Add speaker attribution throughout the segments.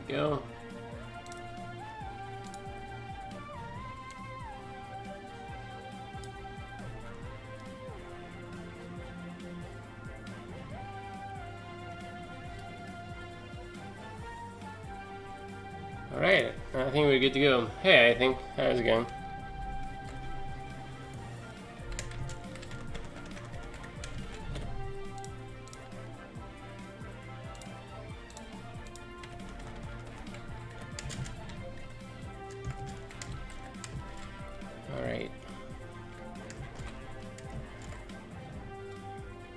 Speaker 1: we go. Alright, I think we're good to go. Hey, I think. How's it going? Alright.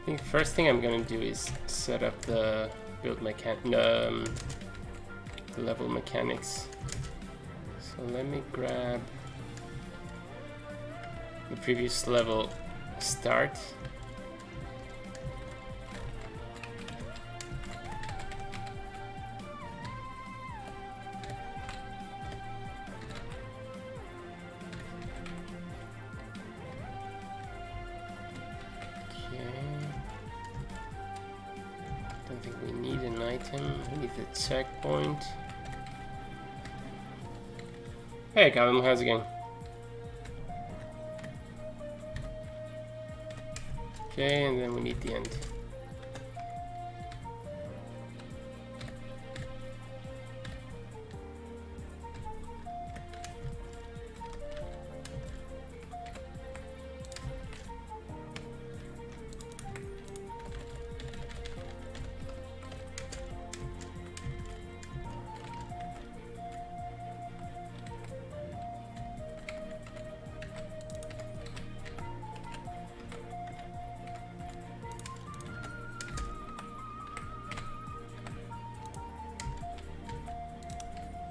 Speaker 1: I think first thing I'm gonna do is set up the build level mechanics. So let me grab the previous level start. Don't think we need an item, we need the checkpoint. Hey Calvin, how's it going? Okay, and then we need the end.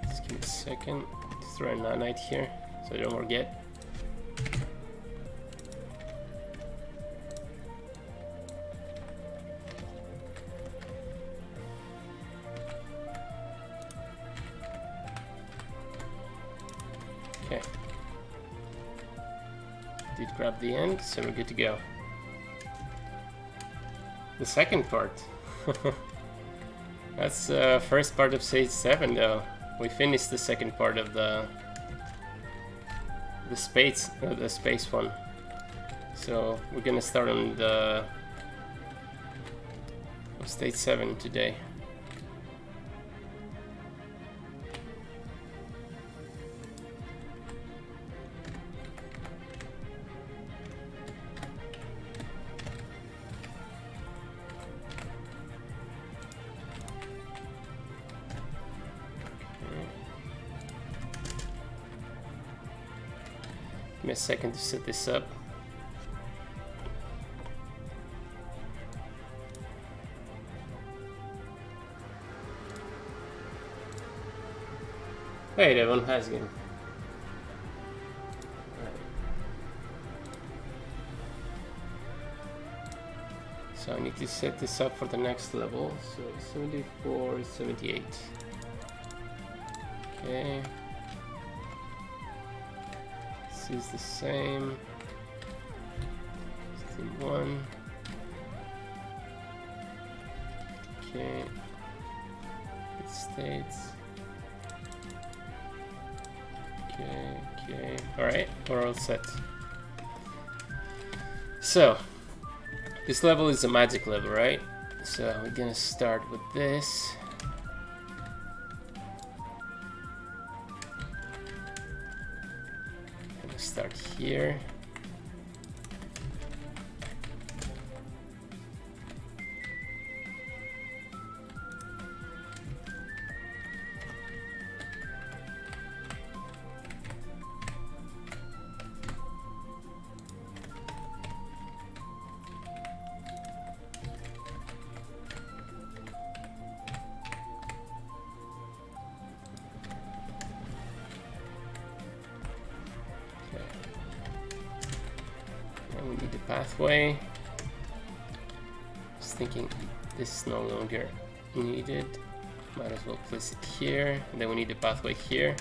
Speaker 1: Just give me a second to throw a nanite here so I don't forget. Okay. Did grab the end, so we're good to go. The second part. That's the first part of stage 7 though. We finished the second part of the space one. So we're gonna start on the stage 7 today. Give me a second to set this up. Hey Devon, how's it going? So I need to set this up for the next level. So 74, 78. Okay. This is the same. Steam 1. Okay. It states. Okay. Alright, we're all set. So, this level is a magic level, right? So we're gonna start with this. Gonna start here. We need the pathway. Just thinking this is no longer needed. Might as well place it here. And then we need the pathway here.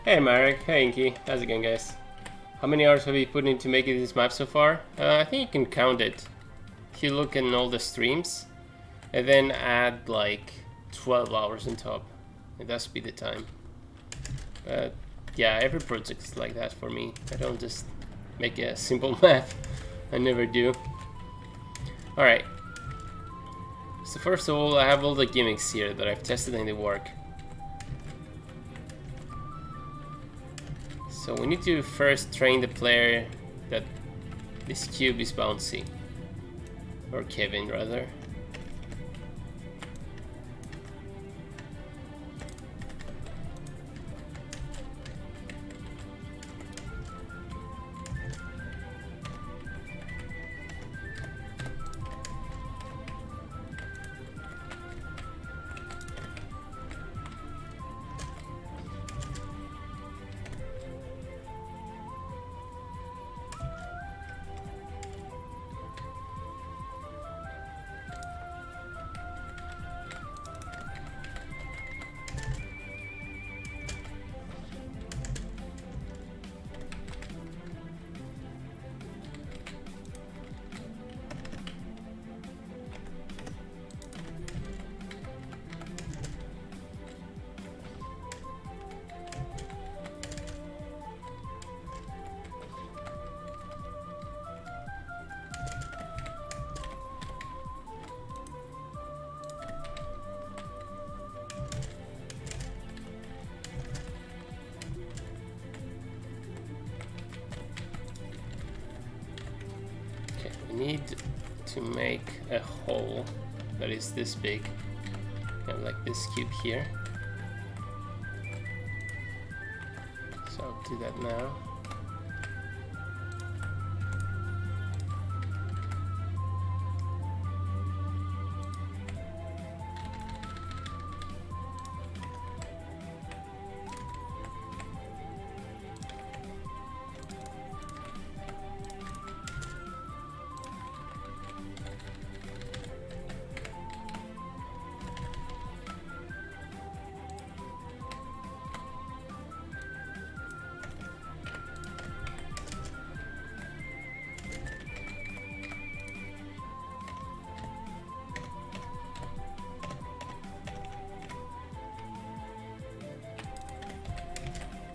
Speaker 1: Hey Marek, hey Inky, how's it going guys? How many hours have you put into making this map so far? I think you can count it. If you look in all the streams, and then add like 12 hours on top. And that's be the time. Yeah, every project is like that for me. I don't just make a simple map. I never do. Alright. So first of all, I have all the gimmicks here that I've tested and they work. So we need to first train the player that this cube is bouncy. Or Kevin, rather. Need to make a hole that is this big. Have like this cube here. So I'll do that now.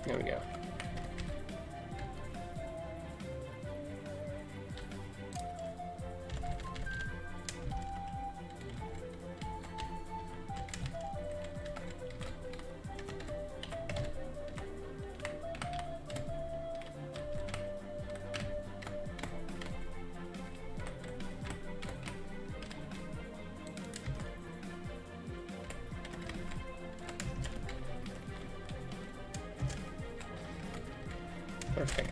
Speaker 1: There we go. Perfect.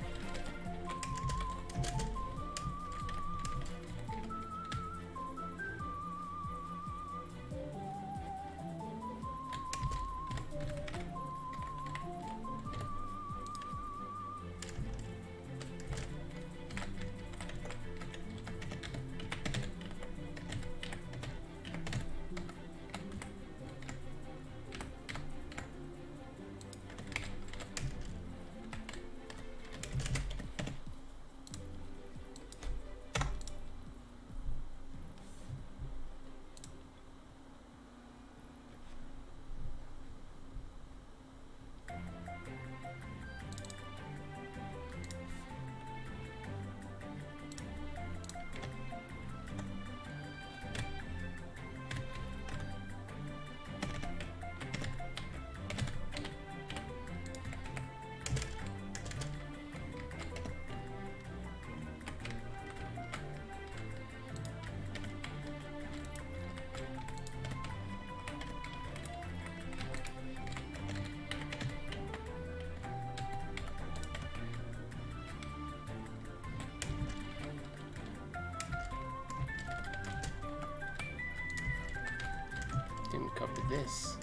Speaker 1: Didn't copy this.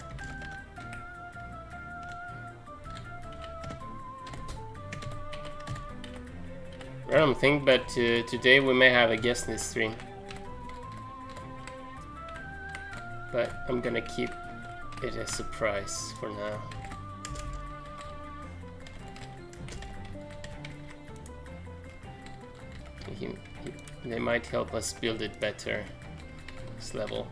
Speaker 1: I don't think, but today we may have a guest in this stream. But I'm gonna keep it a surprise for now. they might help us build it better this level.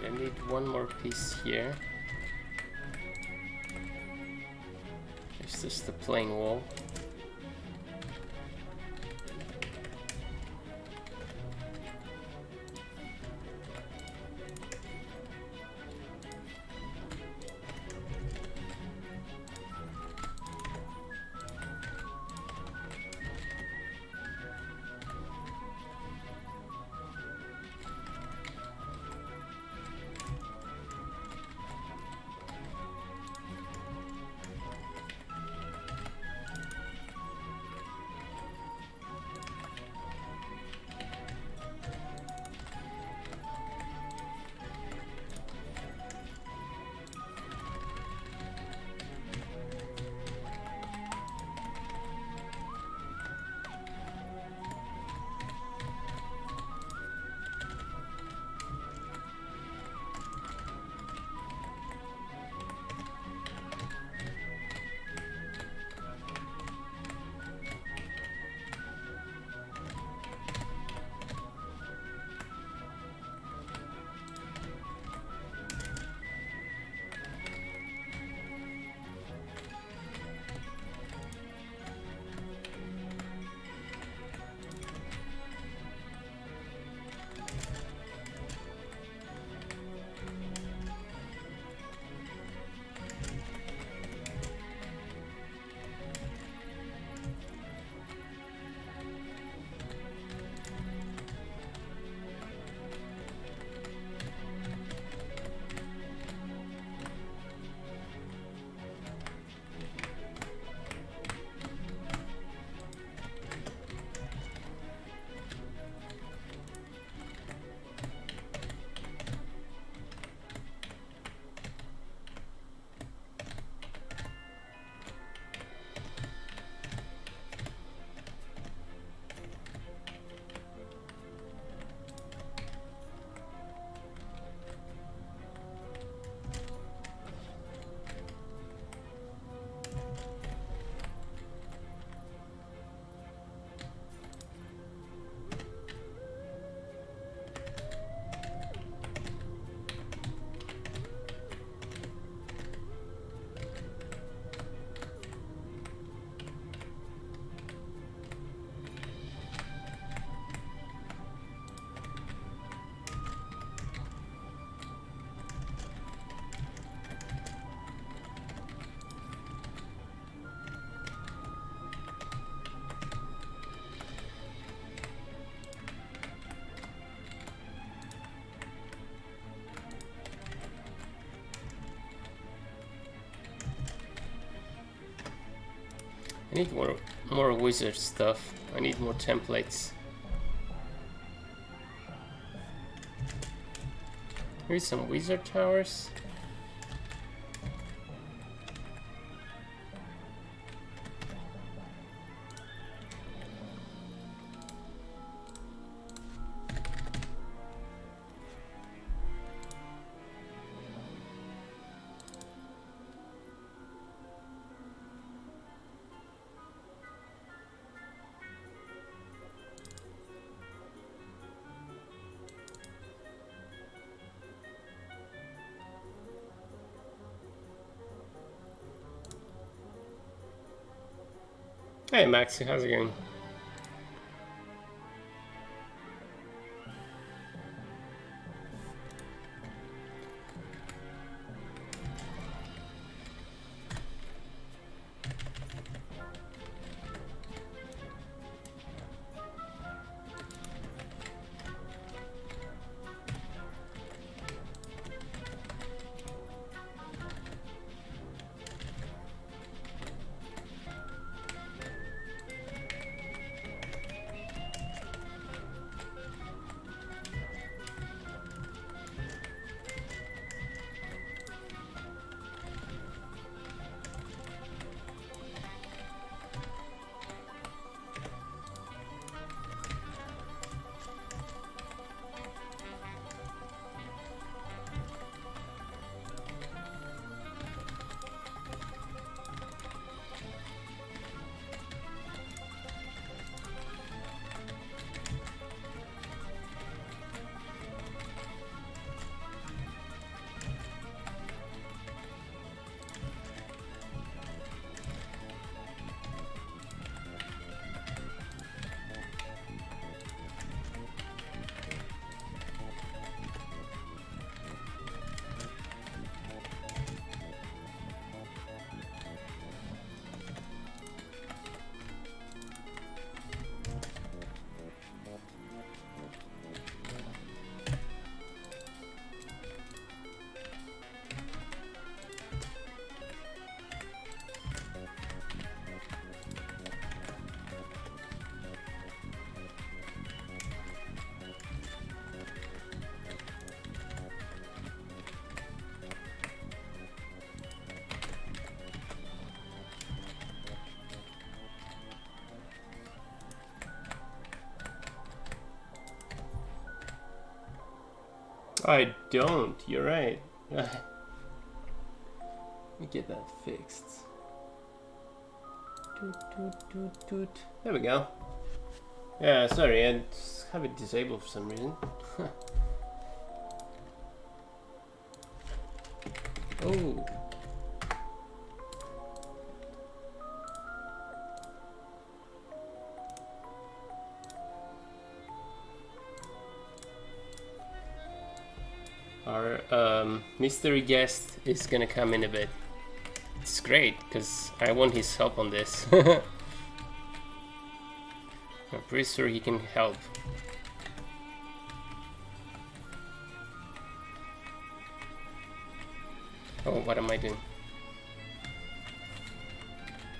Speaker 1: I need one more piece here. It's just the plain wall. I need more wizard stuff. I need more templates. Here's some wizard towers. Hey Maxi, how's it going? I don't, you're right. Let me get that fixed. There we go. Yeah, sorry, I just have it disabled for some reason. Oh. Our mystery guest is gonna come in a bit. It's great, because I want his help on this. I'm pretty sure he can help. Oh, what am I doing?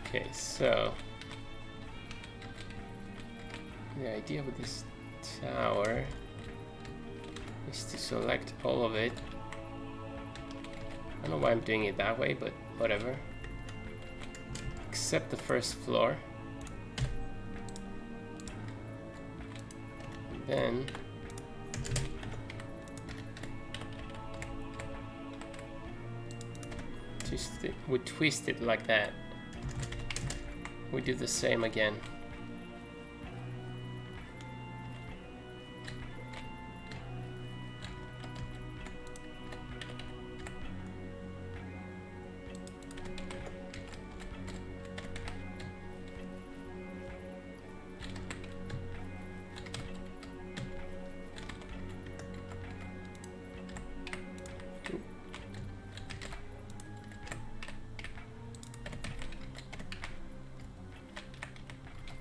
Speaker 1: Okay, so the idea with this tower is to select all of it. I don't know why I'm doing it that way, but whatever. Except the first floor. And then we twist it like that. We do the same again.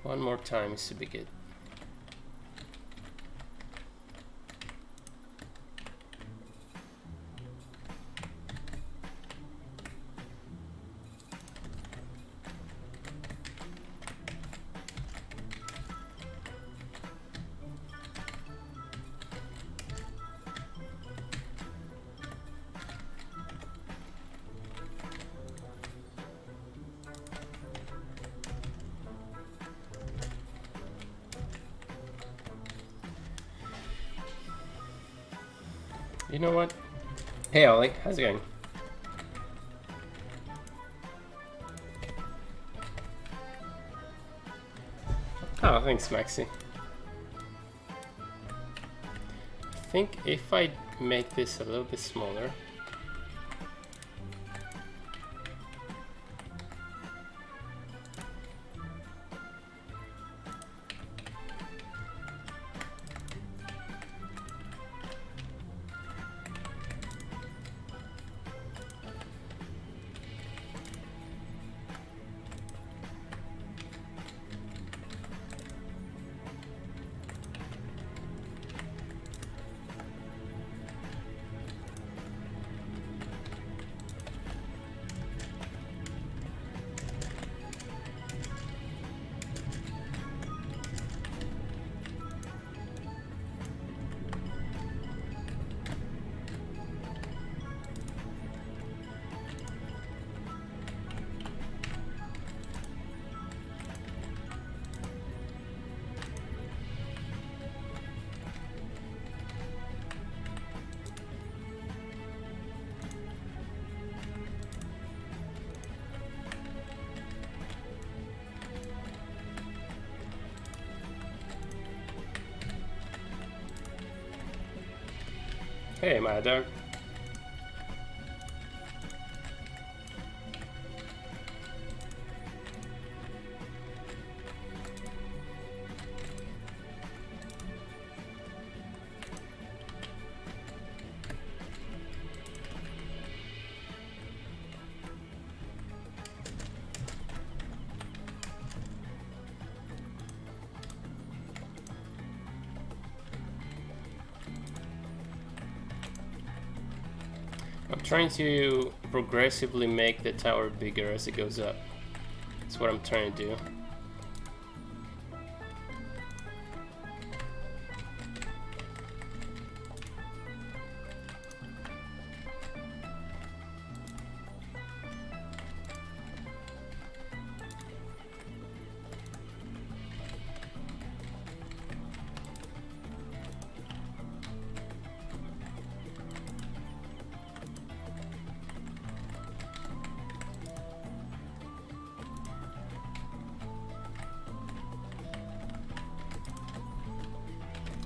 Speaker 1: One more time is to be good. You know what? Hey Ollie, how's it going? Oh, thanks Maxi. I think if I make this a little bit smaller. Hey, my dog. I'm trying to progressively make the tower bigger as it goes up. That's what I'm trying to do.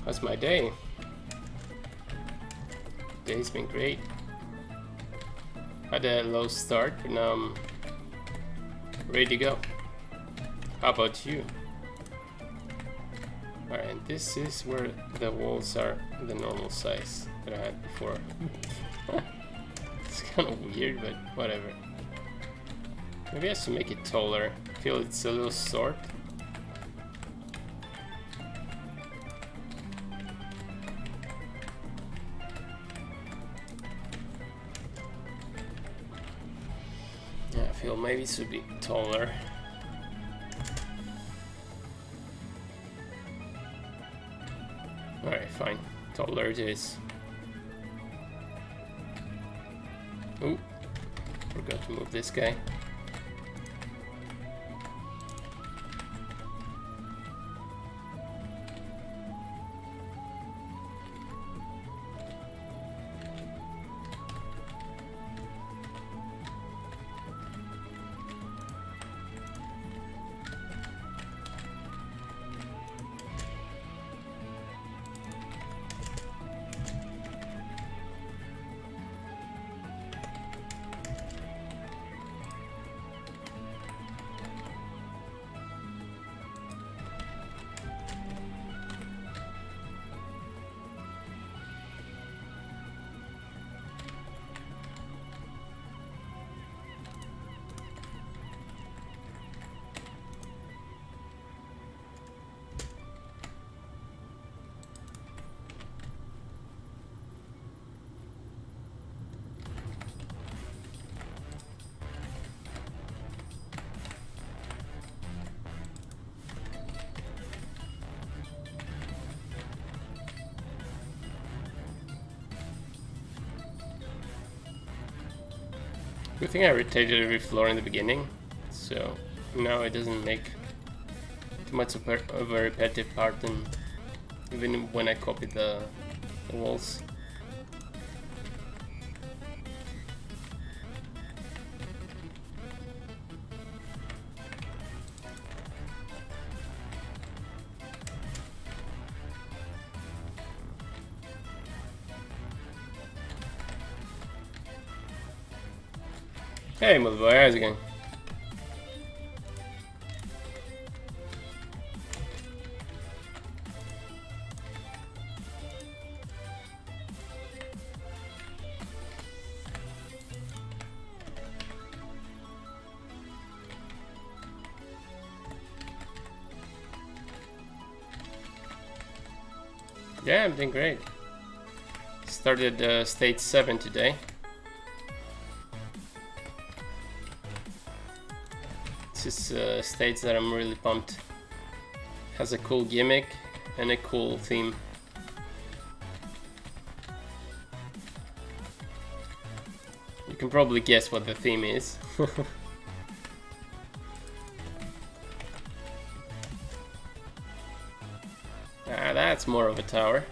Speaker 1: How's my day? Day's been great. Had a low start, but now I'm ready to go. How about you? Alright, and this is where the walls are the normal size that I had before. It's kind of weird, but whatever. Maybe I should make it taller. I feel it's a little short. Maybe it should be taller. Alright, fine. Taller it is. Ooh, forgot to move this guy. Good thing I rotated every floor in the beginning, so now it doesn't make too much of a repetitive pattern, even when I copy the walls. Hey, mother boy, how's it going? Yeah, I'm doing great. Started stage 7 today. This is a stage that I'm really pumped. Has a cool gimmick and a cool theme. You can probably guess what the theme is. That's more of a tower.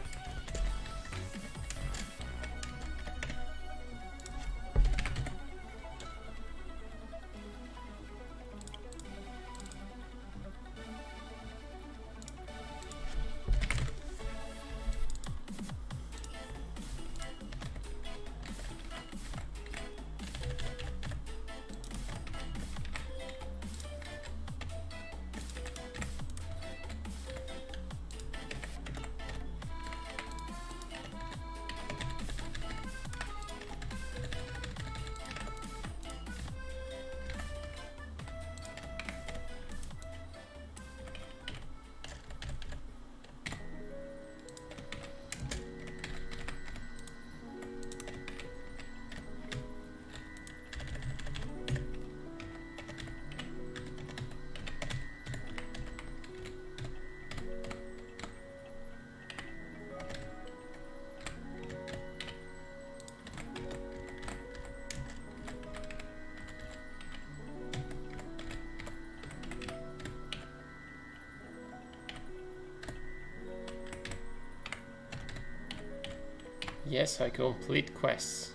Speaker 1: Yes, I complete quests.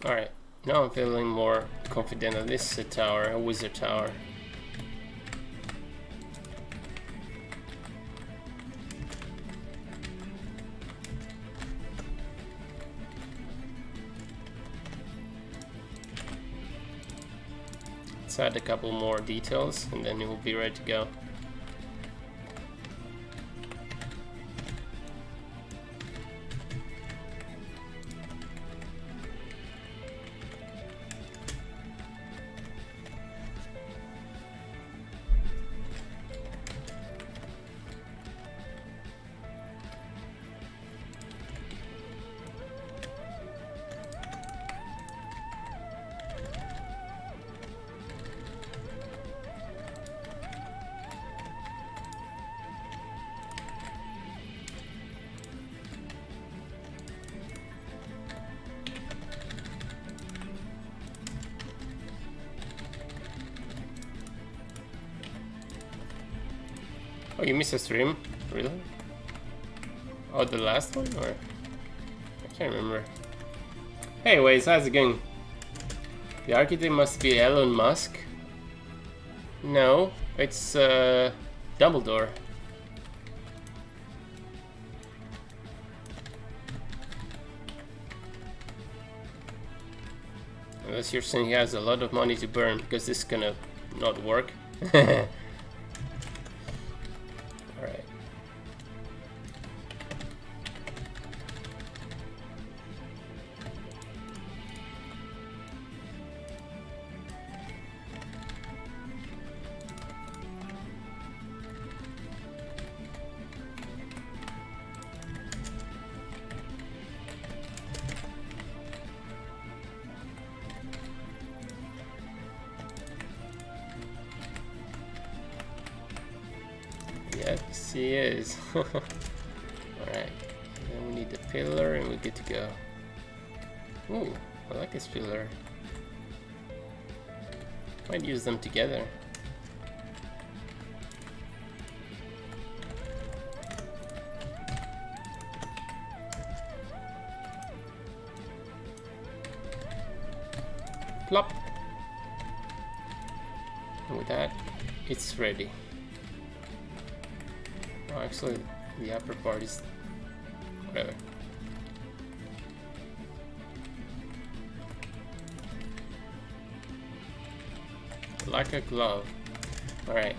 Speaker 1: Alright, now I'm feeling more confident on this tower, a wizard tower. Let's add a couple more details and then it will be ready to go. Oh, you missed a stream? Really? Oh, the last one? Or I can't remember. Anyways, how's it going? The architect must be Elon Musk? No, it's Dumbledore. Unless you're saying he has a lot of money to burn, because this is gonna not work. Alright. Yes, he is. Alright, then we need the pillar and we're good to go. Ooh, I like this pillar. Might use them together. Plop. And with that, it's ready. Oh, actually, the upper part is whatever. Like a glove. Alright.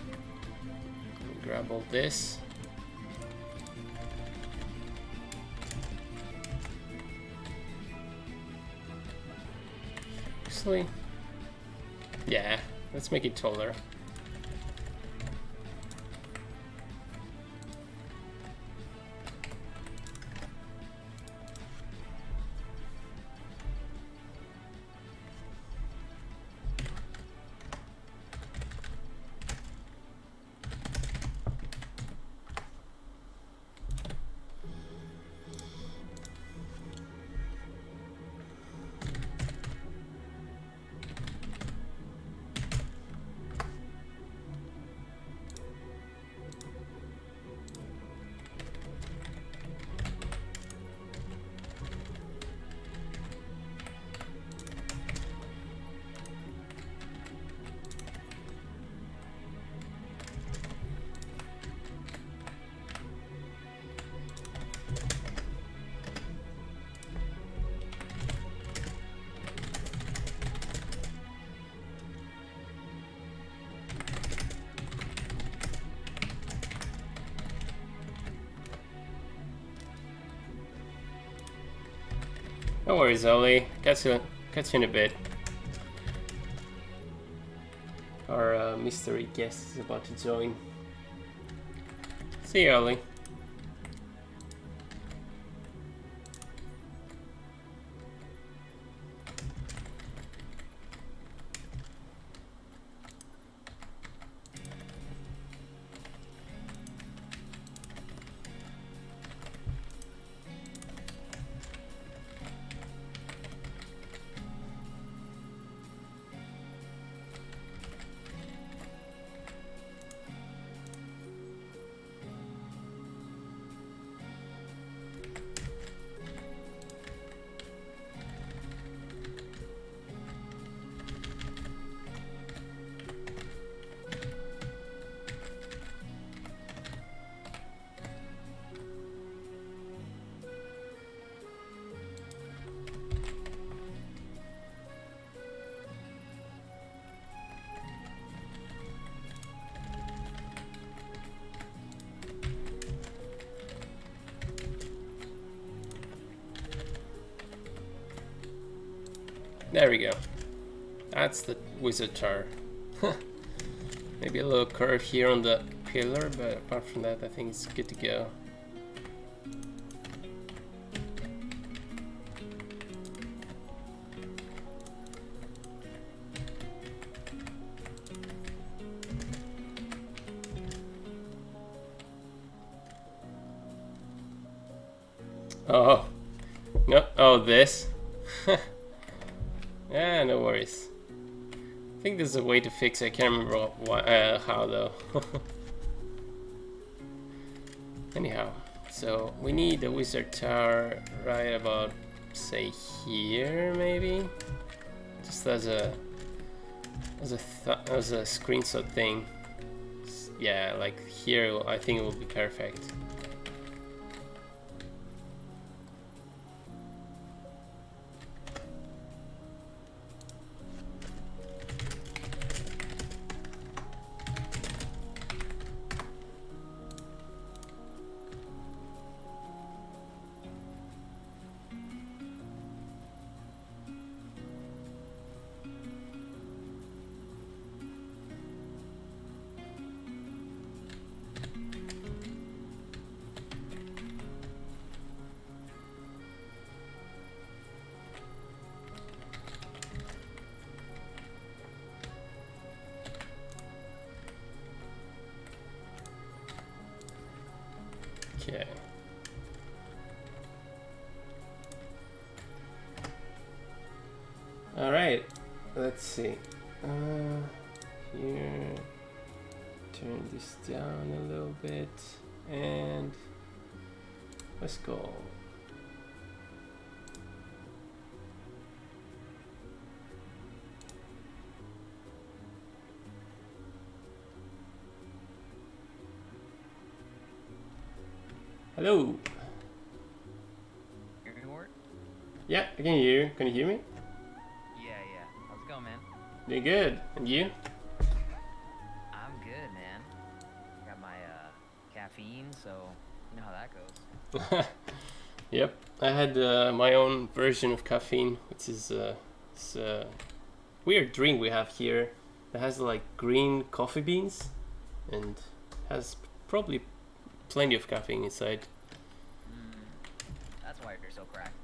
Speaker 1: Grab all this. Actually, yeah, let's make it taller. No worries, Ollie. Catch you in a bit. Our mystery guest is about to join. See you, Ollie. There we go. That's the wizard tower. Maybe a little curve here on the pillar, but apart from that, I think it's good to go. Oh, no! Oh, this. Yeah, no worries. I think there's a way to fix it. I can't remember how though. Anyhow, so we need the wizard tower right about, say, here maybe, just as a screenshot thing. Yeah, like here, I think it will be perfect. Okay. All right. Let's see. Here, turn this down a little bit, and let's go. Hello.
Speaker 2: Hear me, Wert?
Speaker 1: Yeah, I can hear you. Can you hear me?
Speaker 2: Yeah. How's it going, man?
Speaker 1: Doing good. And you?
Speaker 2: I'm good, man. Got my caffeine, so you know how that goes.
Speaker 1: Yep. I had my own version of caffeine, which is this weird drink we have here that has like green coffee beans and has probably plenty of caffeine inside.
Speaker 2: That's why you're so cracked.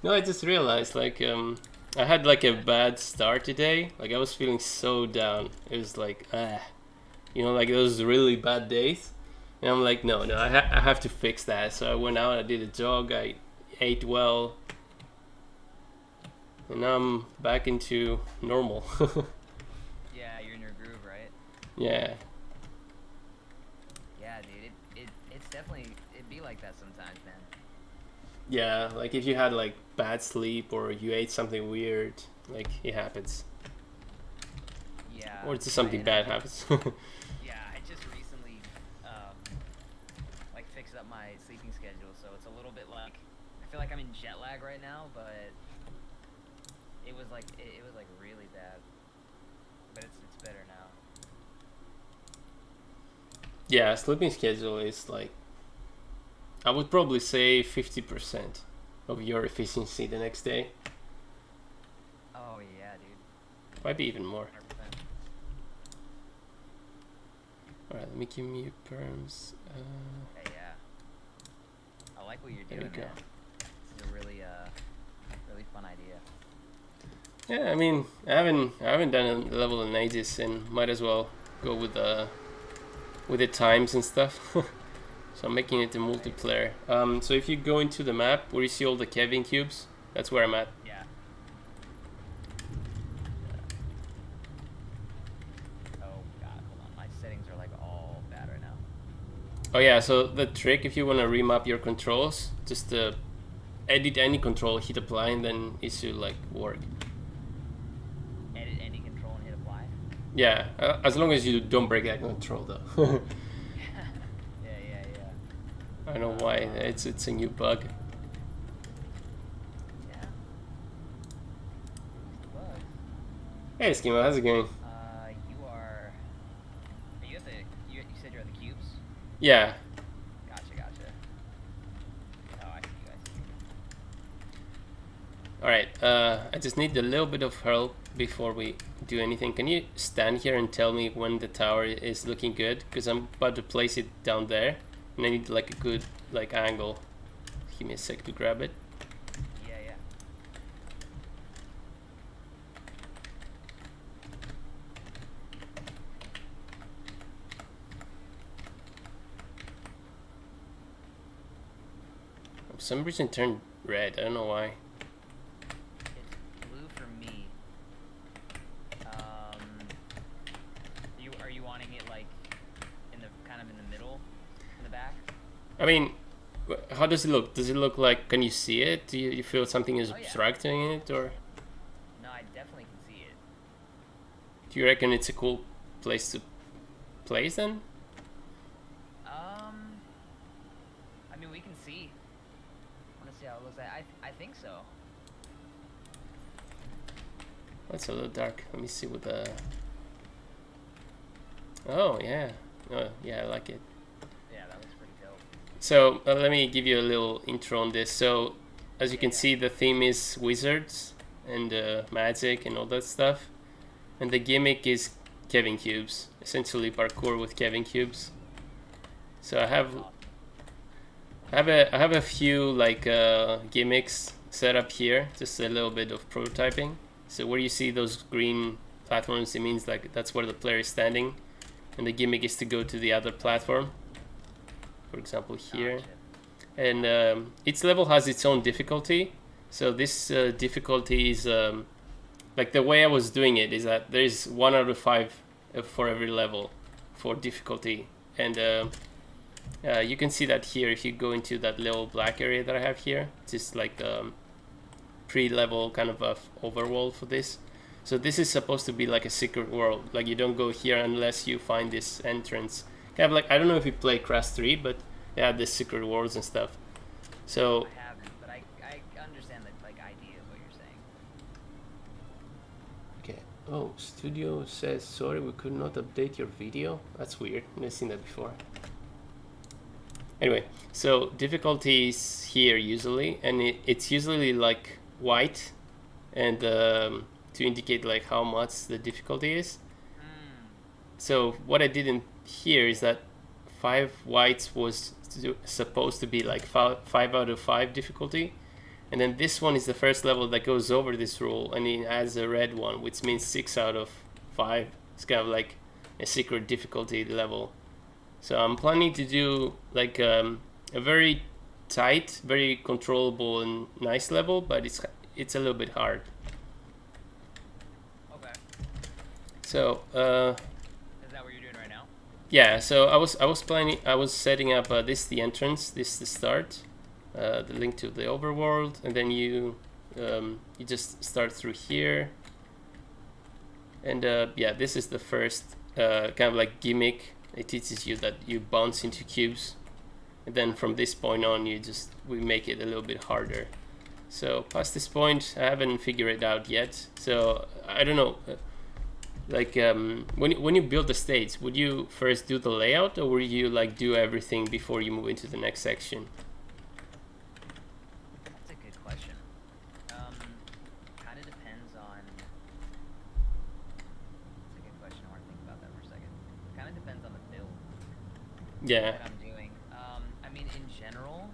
Speaker 1: No, I just realized like I had like a bad start today. Like I was feeling so down. It was like like those really bad days. And I'm like, no, I have to fix that. So I went out, I did a jog, I ate well, and now I'm back into normal.
Speaker 2: Yeah, you're in your groove, right?
Speaker 1: Yeah.
Speaker 2: Yeah, dude. It's definitely it'd be like that sometimes, man.
Speaker 1: Yeah, like if you had like bad sleep or you ate something weird, like it happens.
Speaker 2: Yeah.
Speaker 1: Or just something bad happens.
Speaker 2: Yeah, I just recently like fixed up my sleeping schedule, so it's a little bit like I feel like I'm in jet lag right now, but it was like really bad. But it's better now.
Speaker 1: Yeah, sleeping schedule is like, I would probably say 50% of your efficiency the next day.
Speaker 2: Oh yeah, dude.
Speaker 1: Might be even more.
Speaker 2: 100%.
Speaker 1: Alright, let me give you perms.
Speaker 2: Hey, yeah. I like what you're
Speaker 1: There
Speaker 2: doing,
Speaker 1: we go.
Speaker 2: man. This is a really fun idea.
Speaker 1: Yeah, I mean, I haven't done a level in ages, and might as well go with the times and stuff. So I'm making it a multiplayer. So if you go into the map where you see all the Kevin cubes, that's where I'm at.
Speaker 2: Yeah. Oh god, hold on. My settings are like all bad right now.
Speaker 1: Oh yeah, so the trick, if you want to remap your controls, just edit any control, hit apply, and then it should like work.
Speaker 2: Edit any control and hit apply.
Speaker 1: Yeah, as long as you don't break that control though.
Speaker 2: Yeah.
Speaker 1: I don't know why, it's a new bug.
Speaker 2: Yeah. Bug.
Speaker 1: Hey Schema, how's it going?
Speaker 2: Are you at the you said you're at the cubes?
Speaker 1: Yeah.
Speaker 2: Gotcha. Oh, I see.
Speaker 1: Alright, I just need a little bit of help before we do anything. Can you stand here and tell me when the tower is looking good? Because I'm about to place it down there, and I need like a good like angle. Give me a sec to grab it.
Speaker 2: Yeah.
Speaker 1: For some reason it turned red, I don't know why.
Speaker 2: It's blue for me. Are you wanting it like in the kind of in the middle, in the back?
Speaker 1: I mean, how does it look? Does it look like, can you see it? Do you feel something is
Speaker 2: Oh, yeah.
Speaker 1: obstructing it, or
Speaker 2: No, I definitely can see it.
Speaker 1: do you reckon it's a cool place to place then?
Speaker 2: I mean, we can see. I want to see how it looks like. I think so.
Speaker 1: That's a little dark. Let me see what the... Oh, yeah. Oh, yeah, I like it.
Speaker 2: Yeah, that looks pretty dope.
Speaker 1: So, let me give you a little intro on this. So, as you can see, the theme is wizards and magic and all that stuff. And the gimmick is Kevin cubes. Essentially parkour with Kevin cubes. So I have a few like gimmicks set up here, just a little bit of prototyping. So where you see those green platforms, it means like that's where the player is standing, and the gimmick is to go to the other platform. For example, here.
Speaker 2: Gotcha.
Speaker 1: And each level has its own difficulty. So this difficulty is like the way I was doing it is that there's 1 out of 5 for every level for difficulty, and you can see that here if you go into that little black area that I have here. It's just like pre-level kind of a overworld for this. So this is supposed to be like a secret world. Like you don't go here unless you find this entrance. Kind of like, I don't know if you play Crash 3, but add the secret worlds and stuff. So
Speaker 2: I haven't, but I understand the like idea of what you're saying.
Speaker 1: okay. Oh, Studio says sorry, we could not update your video. That's weird. I've never seen that before. Anyway, so difficulty is here usually, and it's usually like white, and to indicate like how much the difficulty is. So what I did in here is that 5 whites was supposed to be like 5 out of 5 difficulty, and then this one is the first level that goes over this rule, and it adds a red one, which means 6 out of 5. It's kind of like a secret difficulty level. So I'm planning to do like a very tight, very controllable and nice level, but it's a little bit hard.
Speaker 2: Okay.
Speaker 1: So
Speaker 2: Is that what you're doing right now?
Speaker 1: yeah, so I was setting up this the entrance, this the start, the link to the overworld, and then you just start through here, and yeah, this is the first kind of like gimmick. It teaches you that you bounce into cubes, and then from this point on we make it a little bit harder. So past this point I haven't figured it out yet, so I don't know. Like when you build the stage, would you first do the layout, or would you like do everything before you move into the next section?
Speaker 2: That's a good question. Kind of depends on. That's a good question. I want to think about that for a second. Kind of depends on the build
Speaker 1: Yeah.
Speaker 2: that I'm doing. I mean, in general,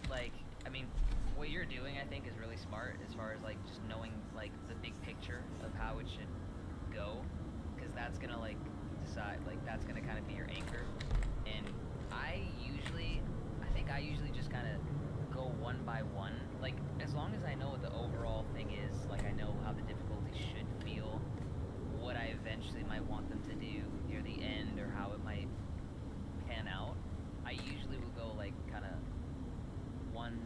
Speaker 2: like, I mean, what you're doing, I think, is really smart as far as like just knowing like the big picture of how it should go, because that's gonna like decide, like that's gonna kind of be your anchor. And I think I usually just kind of go one by one, like as long as I know what the overall thing is, like I know how the difficulty should feel, what I eventually might want them to do near the end, or how it might pan out. I usually will go like kind of one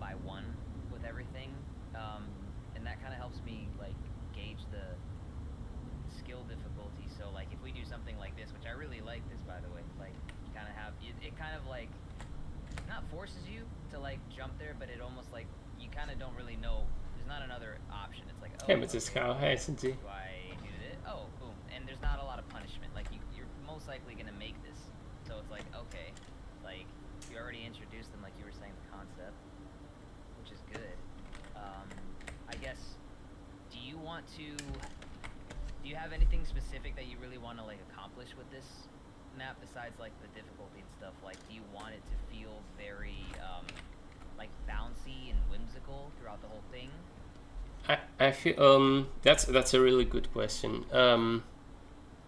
Speaker 2: by one with everything, and that kind of helps me like gauge the skill difficulty. So like if we do something like this, which I really like this, by the way, like kind of have it kind of like not forces you to like jump there, but it almost like you kind of don't really know, there's not another option. It's like, oh,
Speaker 1: Hey, Mrs. Cow, hey, Cindy.
Speaker 2: do I do it? Oh, boom. And there's not a lot of punishment. Like you're most likely gonna make this, so it's like, okay, like you already introduced them, like you were saying, the concept, which is good. I guess, do you have anything specific that you really want to like accomplish with this map besides like the difficulty and stuff? Like, do you want it to feel very like bouncy and whimsical throughout the whole thing?
Speaker 1: I feel that's a really good question.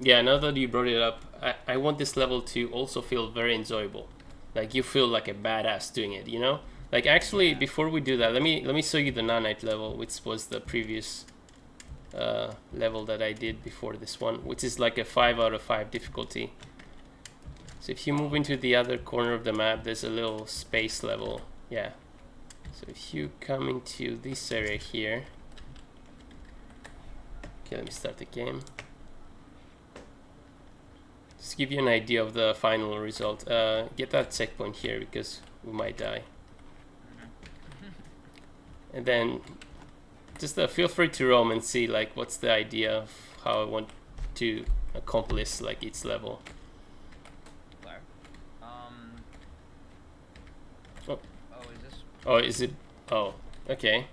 Speaker 1: Yeah, now that you brought it up, I want this level to also feel very enjoyable. Like you feel like a badass doing it, you know? Like actually,
Speaker 2: Yeah.
Speaker 1: before we do that, let me show you the nanite level, which was the previous level that I did before this one, which is like a 5 out of 5 difficulty. So if you move into the other corner of the map, there's a little space level. Yeah. So if you come into this area here, okay, let me start the game. Just give you an idea of the final result. Get that checkpoint here because we might die. And then just feel free to roam and see like what's the idea of how I want to accomplish like each level.
Speaker 2: Where?
Speaker 1: Oh.
Speaker 2: Oh, is this?
Speaker 1: Oh, is it? Oh, okay.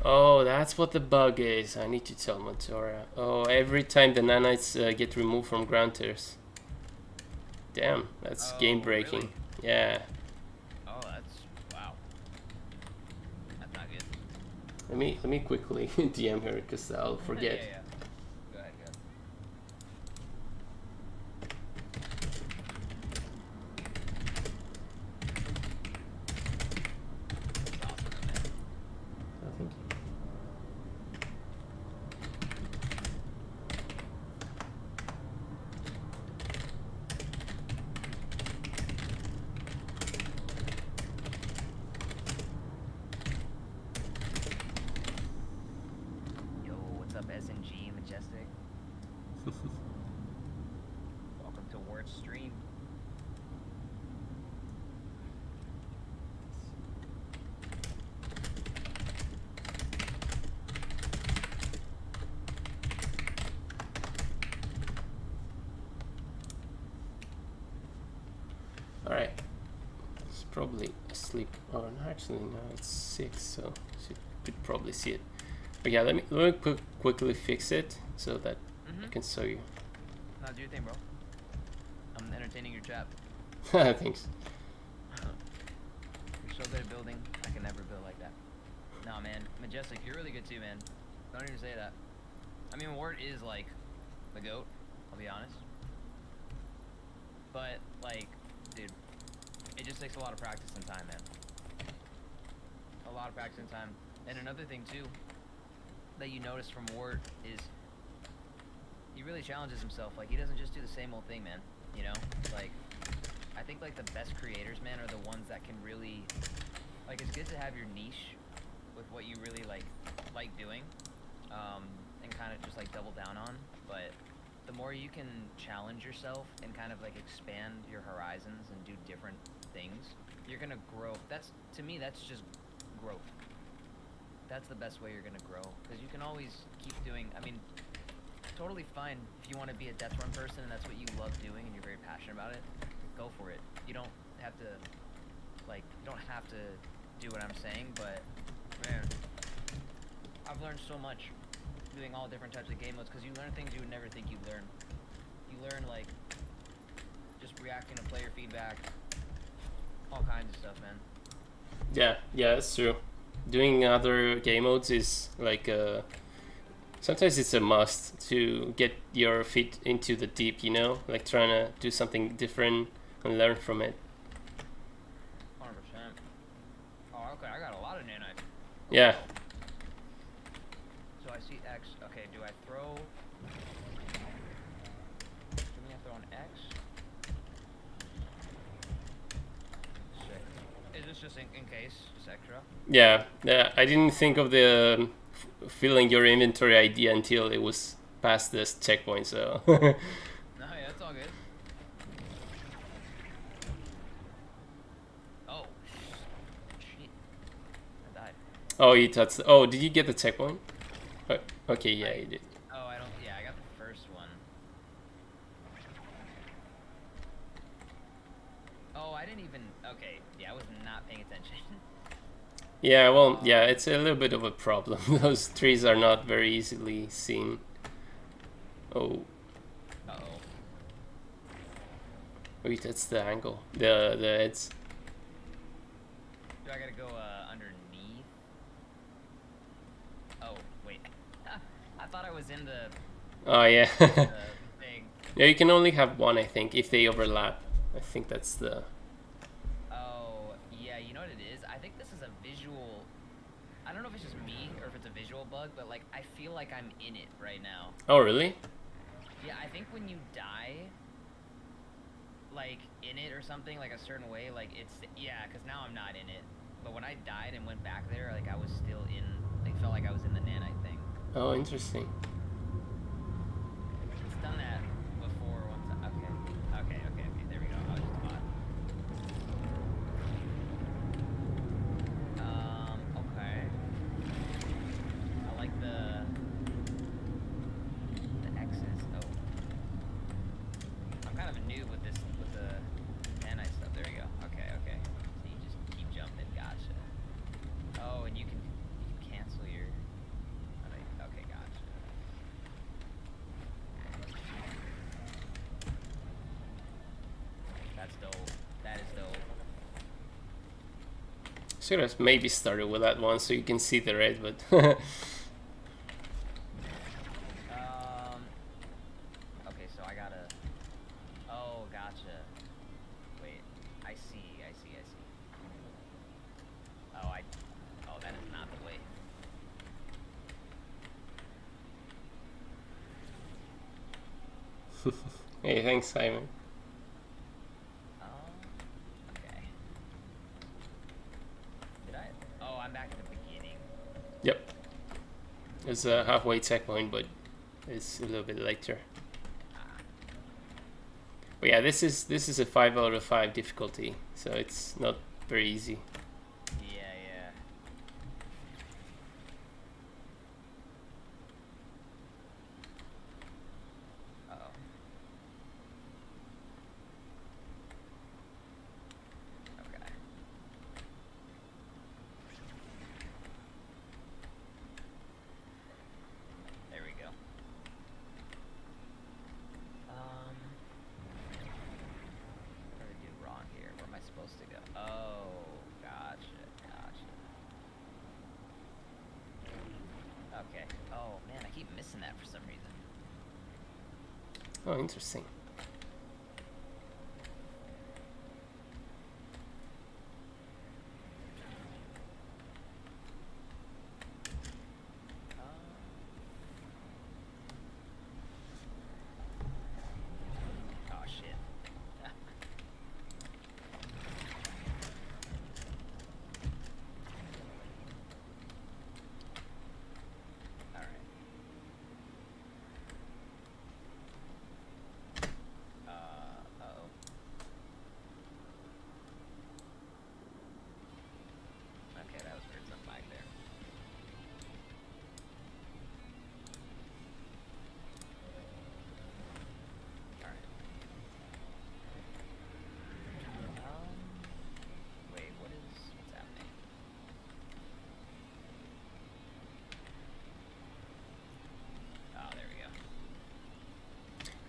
Speaker 1: Oh, that's what the bug is. I need to tell Matora. Oh, every time the nanites get removed from grounders. Damn, that's game breaking.
Speaker 2: Really?
Speaker 1: Yeah.
Speaker 2: Oh, that's wow. That's not good.
Speaker 1: Let me quickly DM her because I'll forget.
Speaker 2: Yeah. Go ahead. That's awesome, man.
Speaker 1: Oh, thank you.
Speaker 2: Yo, what's up, SNG?
Speaker 1: probably asleep. Oh, no, actually, no, it's 6, so she could probably see it. But yeah, let me quickly fix it so that I can show you.
Speaker 2: No, do your thing, bro. I'm entertaining your chat.
Speaker 1: Thanks.
Speaker 2: You're so good at building. I can never build like that. Nah, man. Majestic, you're really good too, man. Don't even say that. I mean, Wert is like the GOAT, I'll be honest. But, like, dude, it just takes a lot of practice and time, man. A lot of practice and time. And another thing, too, that you notice from Wert is he really challenges himself. Like, he doesn't just do the same old thing, man. You know? Like, I think, like, the best creators, man, are the ones that can really... Like, it's good to have your niche with what you really, like doing. And kind of just, like, double down on. But the more you can challenge yourself and kind of, like, expand your horizons and do different things, you're gonna grow. That's, to me, that's just growth. That's the best way you're gonna grow. Because you can always keep doing... I mean... Totally fine if you want to be a death run person and that's what you love doing and you're very passionate about it. Go for it. You don't have to, like, you don't have to do what I'm saying, but man, I've learned so much doing all different types of game modes because you learn things you would never think you'd learn. You learn, like, just reacting to player feedback, all kinds of stuff, man.
Speaker 1: Yeah, that's true. Doing other game modes is like sometimes it's a must to get your feet into the deep, you know? Like trying to do something different and learn from it.
Speaker 2: 100%. Oh, okay, I got a lot of nanites.
Speaker 1: Yeah.
Speaker 2: So I see X. Okay, do I throw... Do me I throw an X? Sick. Is this just in case? Just extra?
Speaker 1: Yeah, I didn't think of the filling your inventory idea until it was past this checkpoint, so...
Speaker 2: No, yeah, that's all good. Oh, shit. I died.
Speaker 1: Oh, you touched... Oh, did you get the checkpoint? Oh, okay, yeah, you did.
Speaker 2: Oh, I don't... Yeah, I got the first one. Oh, I didn't even... Okay, yeah, I was not paying attention.
Speaker 1: Yeah, well, yeah, it's a little bit of a problem. Those trees are not very easily seen. Oh.
Speaker 2: Uh-oh.
Speaker 1: Wait, that's the angle. The heads.
Speaker 2: Do I gotta go underneath? Oh, wait. I thought I was in the...
Speaker 1: Oh, yeah.
Speaker 2: the thing.
Speaker 1: Yeah, you can only have one, I think, if they overlap. I think that's the...
Speaker 2: Oh, yeah, you know what it is? I think this is a visual... I don't know if it's just me or if it's a visual bug, but, like, I feel like I'm in it right now.
Speaker 1: Oh, really?
Speaker 2: Yeah, I think when you die, like, in it or something, like, a certain way, like, it's... Yeah, because now I'm not in it. But when I died and went back there, like, I was still in... Like, felt like I was in the nanite thing.
Speaker 1: Oh, interesting.
Speaker 2: It's done that before one time. Okay, there we go. I was just bot. Okay. I like the X's. Oh. I'm kind of a noob with this, with the nanite stuff. There we go. Okay. So you just keep jumping. Gotcha. Oh, and you can cancel your... Okay, gotcha. That's dope. That is dope.
Speaker 1: Should have maybe started with that one so you can see the red, but...
Speaker 2: Okay, so I gotta... Oh, gotcha. Wait, I see. Oh, that is not the way.
Speaker 1: Hey, thanks, Simon.
Speaker 2: Okay. Did I? Oh, I'm back at the beginning.
Speaker 1: Yep. It's a halfway checkpoint, but it's a little bit later. But yeah, this is a 5 out of 5 difficulty, so it's not very easy.
Speaker 2: Yeah. Uh-oh. Okay. keep missing that for some reason.
Speaker 1: Oh, interesting.
Speaker 2: Oh shit. Alright. Uh-oh. Okay, that was weird, something back there. Alright. Wait, what's happening? Oh, there we go.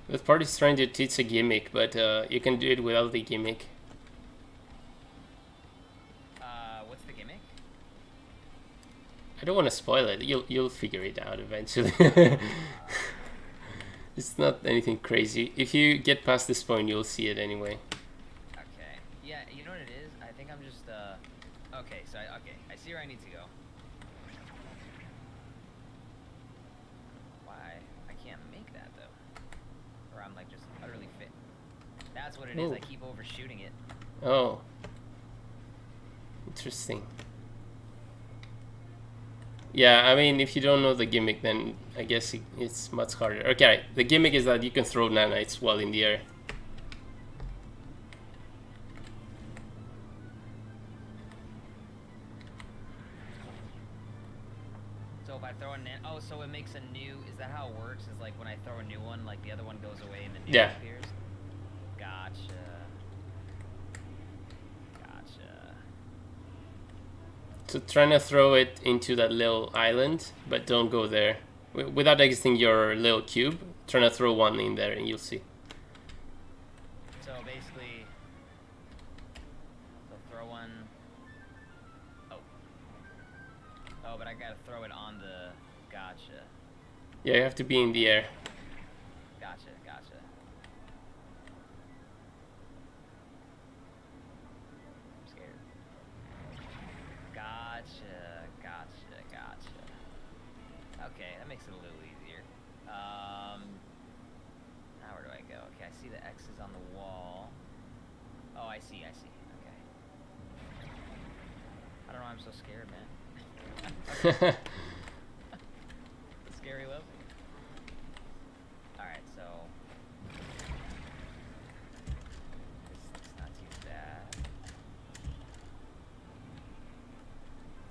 Speaker 1: That part is trying to teach a gimmick, but you can do it without the gimmick.
Speaker 2: What's the gimmick?
Speaker 1: I don't want to spoil it. You'll figure it out eventually. It's not anything crazy. If you get past this point, you'll see it anyway.
Speaker 2: Okay. Yeah, you know what it is? I think I'm just, okay, so I see where I need to go. Why? I can't make that, though. Or I'm, like, just utterly fit. That's what it is.
Speaker 1: Ooh.
Speaker 2: I keep overshooting it.
Speaker 1: Oh. Interesting. Yeah, I mean, if you don't know the gimmick, then I guess it's much harder. Okay, the gimmick is that you can throw nanites while in the air.
Speaker 2: So if I throw oh, so it makes a new, is that how it works? Is like when I throw a new one, like the other one goes away and the new
Speaker 1: Yeah.
Speaker 2: one appears? Gotcha. Gotcha.
Speaker 1: So trying to throw it into that little island, but don't go there. Without exiting your little cube, trying to throw one in there and you'll see.
Speaker 2: So basically, so throw one. Oh. Oh, but I gotta throw it on the, gotcha.
Speaker 1: Yeah, you have to be in the air.
Speaker 2: Gotcha, gotcha. I'm scared. Gotcha, gotcha, gotcha. Okay, that makes it a little easier. Now where do I go? Okay, I see the X's on the wall. Oh, I see. Okay. I don't know why I'm so scared, man. Scary level. Alright, so it's not too bad.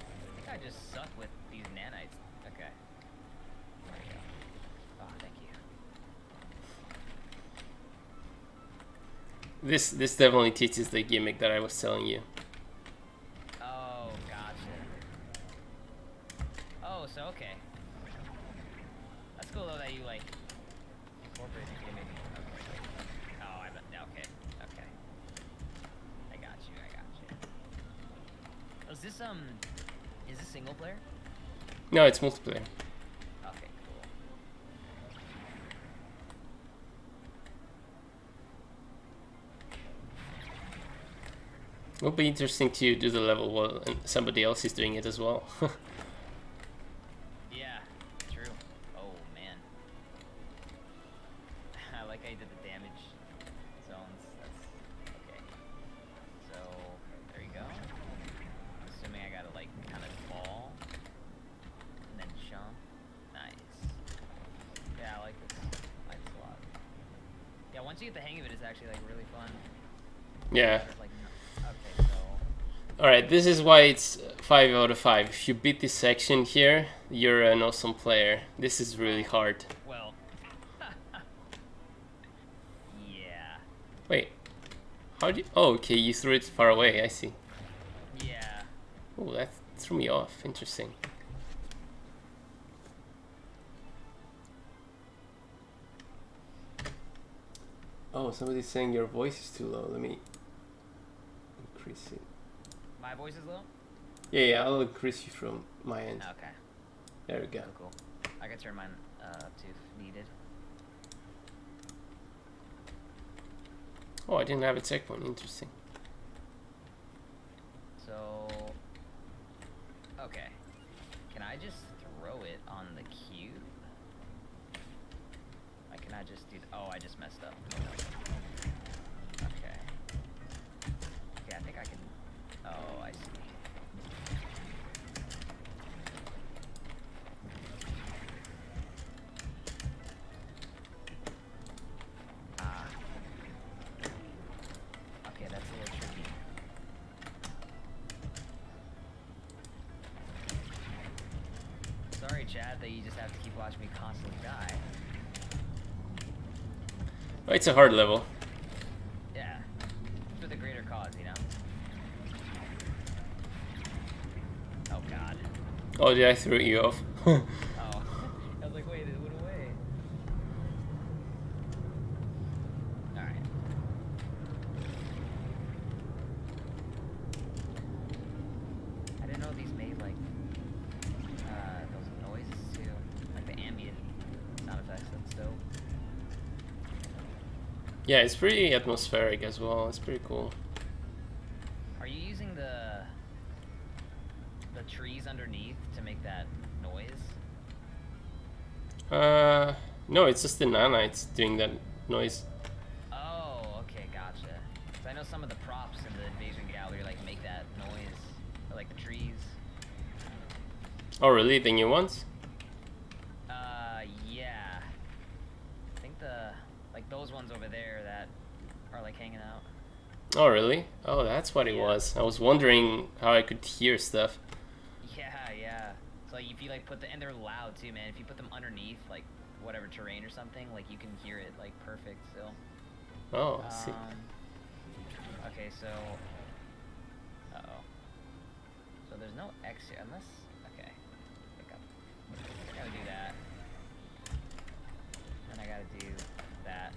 Speaker 2: I think I just suck with these nanites. Okay. There we go. Oh, thank you.
Speaker 1: This definitely teaches the gimmick that I was telling you.
Speaker 2: Oh, gotcha. Oh, so okay. That's cool though that you like incorporate the gimmick. Okay. Oh, okay. Okay. I got you. Is this single player?
Speaker 1: No, it's multiplayer.
Speaker 2: Okay, cool.
Speaker 1: It'll be interesting to do the level while somebody else is doing it as well.
Speaker 2: Yeah, true. Oh man. I like how you did the damage zones. That's okay. So there you go. I'm assuming I gotta like kind of fall and then jump. Nice. Yeah, I like this. I like this a lot. Yeah, once you get the hang of it, it's actually like really fun.
Speaker 1: Yeah.
Speaker 2: It's like, okay, so
Speaker 1: Alright, this is why it's 5 out of 5. If you beat this section here, you're an awesome player. This is really hard.
Speaker 2: well. Yeah.
Speaker 1: Wait. How do you... Oh, okay, you threw it far away, I see.
Speaker 2: Yeah.
Speaker 1: Oh, that threw me off. Interesting. Oh, somebody's saying your voice is too low. Let me increase it.
Speaker 2: My voice is low?
Speaker 1: Yeah, I'll increase you from my end.
Speaker 2: Okay.
Speaker 1: There we go.
Speaker 2: Cool. I can turn mine up to if needed.
Speaker 1: Oh, I didn't have a checkpoint. Interesting.
Speaker 2: So, okay. Can I just throw it on the cube? Like, can I just do? Oh, I just messed up. Okay. Okay, I think I can. Oh, I see. Okay, that's a little tricky. Sorry, Chad, that you just have to keep watching me constantly die.
Speaker 1: Oh, it's a hard level.
Speaker 2: Yeah. For the greater cause, you know? Oh, God.
Speaker 1: Oh, yeah, I threw you off.
Speaker 2: Oh. I was like, wait, it went away. Alright. I didn't know these made, like, those noises, too. Like the ambient sound effects. That's dope.
Speaker 1: Yeah, it's pretty atmospheric as well. It's pretty cool.
Speaker 2: Are you using the trees underneath to make that noise?
Speaker 1: No, it's just the nanites doing that noise.
Speaker 2: Oh, okay, gotcha. 'Cause I know some of the props in the Invasion Gallery like make that noise, or like the trees.
Speaker 1: Oh, really? The new ones?
Speaker 2: Yeah. I think like those ones over there that are like hanging out.
Speaker 1: Oh, really? Oh, that's what it
Speaker 2: Yeah.
Speaker 1: was. I was wondering how I could hear stuff.
Speaker 2: Yeah. So like, if you like and they're loud too, man. If you put them underneath like whatever terrain or something, like you can hear it like perfect still.
Speaker 1: Oh, I see.
Speaker 2: Okay, so. Uh-oh. So there's no X here, unless. Okay. Pick up. I gotta do that. Then I gotta do that.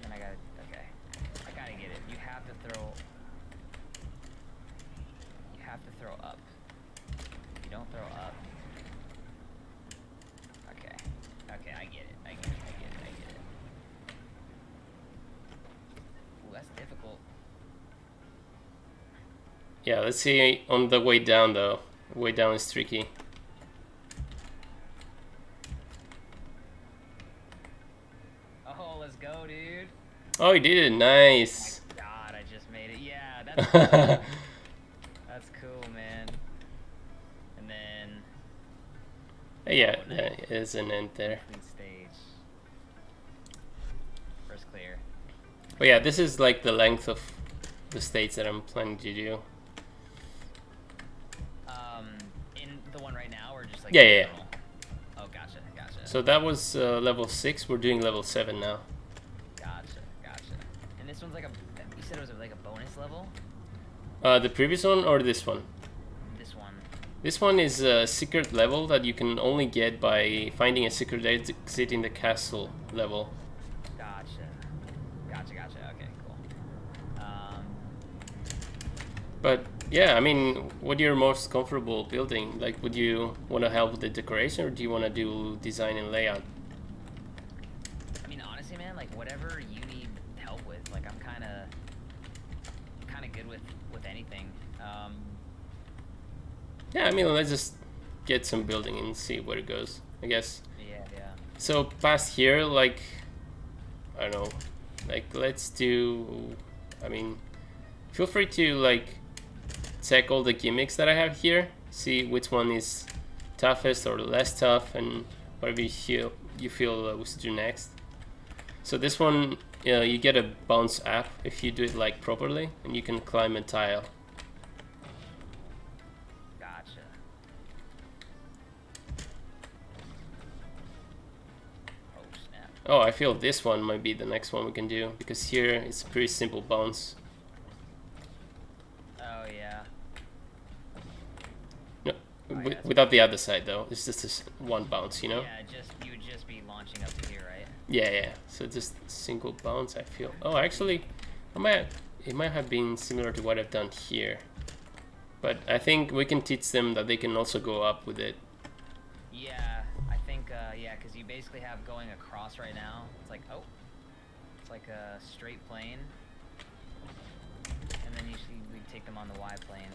Speaker 2: Then I gotta. Okay. I gotta get it. You have to throw. You have to throw up. If you don't throw up. Okay. Okay, I get it. I get it. Ooh, that's difficult.
Speaker 1: Yeah, let's see on the way down though. Way down is tricky.
Speaker 2: Oh, let's go, dude.
Speaker 1: Oh, you did it. Nice.
Speaker 2: My God, I just made it. Yeah, that's cool. That's cool, man. And then
Speaker 1: Yeah,
Speaker 2: Oh, nice.
Speaker 1: there is an end there.
Speaker 2: complete stage. First clear.
Speaker 1: But yeah, this is like the length of the stage that I'm planning to do.
Speaker 2: In the one right now, or just like
Speaker 1: Yeah,
Speaker 2: in
Speaker 1: yeah, yeah.
Speaker 2: general? Oh, gotcha.
Speaker 1: So that was level 6. We're doing level 7 now.
Speaker 2: Gotcha. And this one's like you said it was like a bonus level?
Speaker 1: The previous one or this one?
Speaker 2: This one.
Speaker 1: This one is a secret level that you can only get by finding a secret exit in the castle level.
Speaker 2: Gotcha. Okay, cool.
Speaker 1: But yeah, I mean, what you're most comfortable building? Like, would you want to help with the decoration, or do you want to do design and layout?
Speaker 2: I mean, honestly, man, like whatever you need help with, like I'm kind of good with anything.
Speaker 1: Yeah, I mean, let's just get some building and see where it goes, I guess.
Speaker 2: Yeah.
Speaker 1: So past here, like, I don't know, like let's do, I mean, feel free to like check all the gimmicks that I have here, see which one is toughest or less tough, and whatever you feel we should do next. So this one, you get a bounce up if you do it like properly, and you can climb a tile.
Speaker 2: Gotcha. Oh snap.
Speaker 1: Oh, I feel this one might be the next one we can do, because here it's a pretty simple bounce.
Speaker 2: Oh yeah.
Speaker 1: No,
Speaker 2: Oh, yeah,
Speaker 1: without the other side though. It's just this one bounce, you know?
Speaker 2: Yeah, you would just be launching up to here, right?
Speaker 1: Yeah. So just single bounce, I feel. Oh, actually, it might have been similar to what I've done here. But I think we can teach them that they can also go up with it.
Speaker 2: because you basically have going across right now. It's like, oh, it's like a straight plane, and then usually we take them on the Y plane.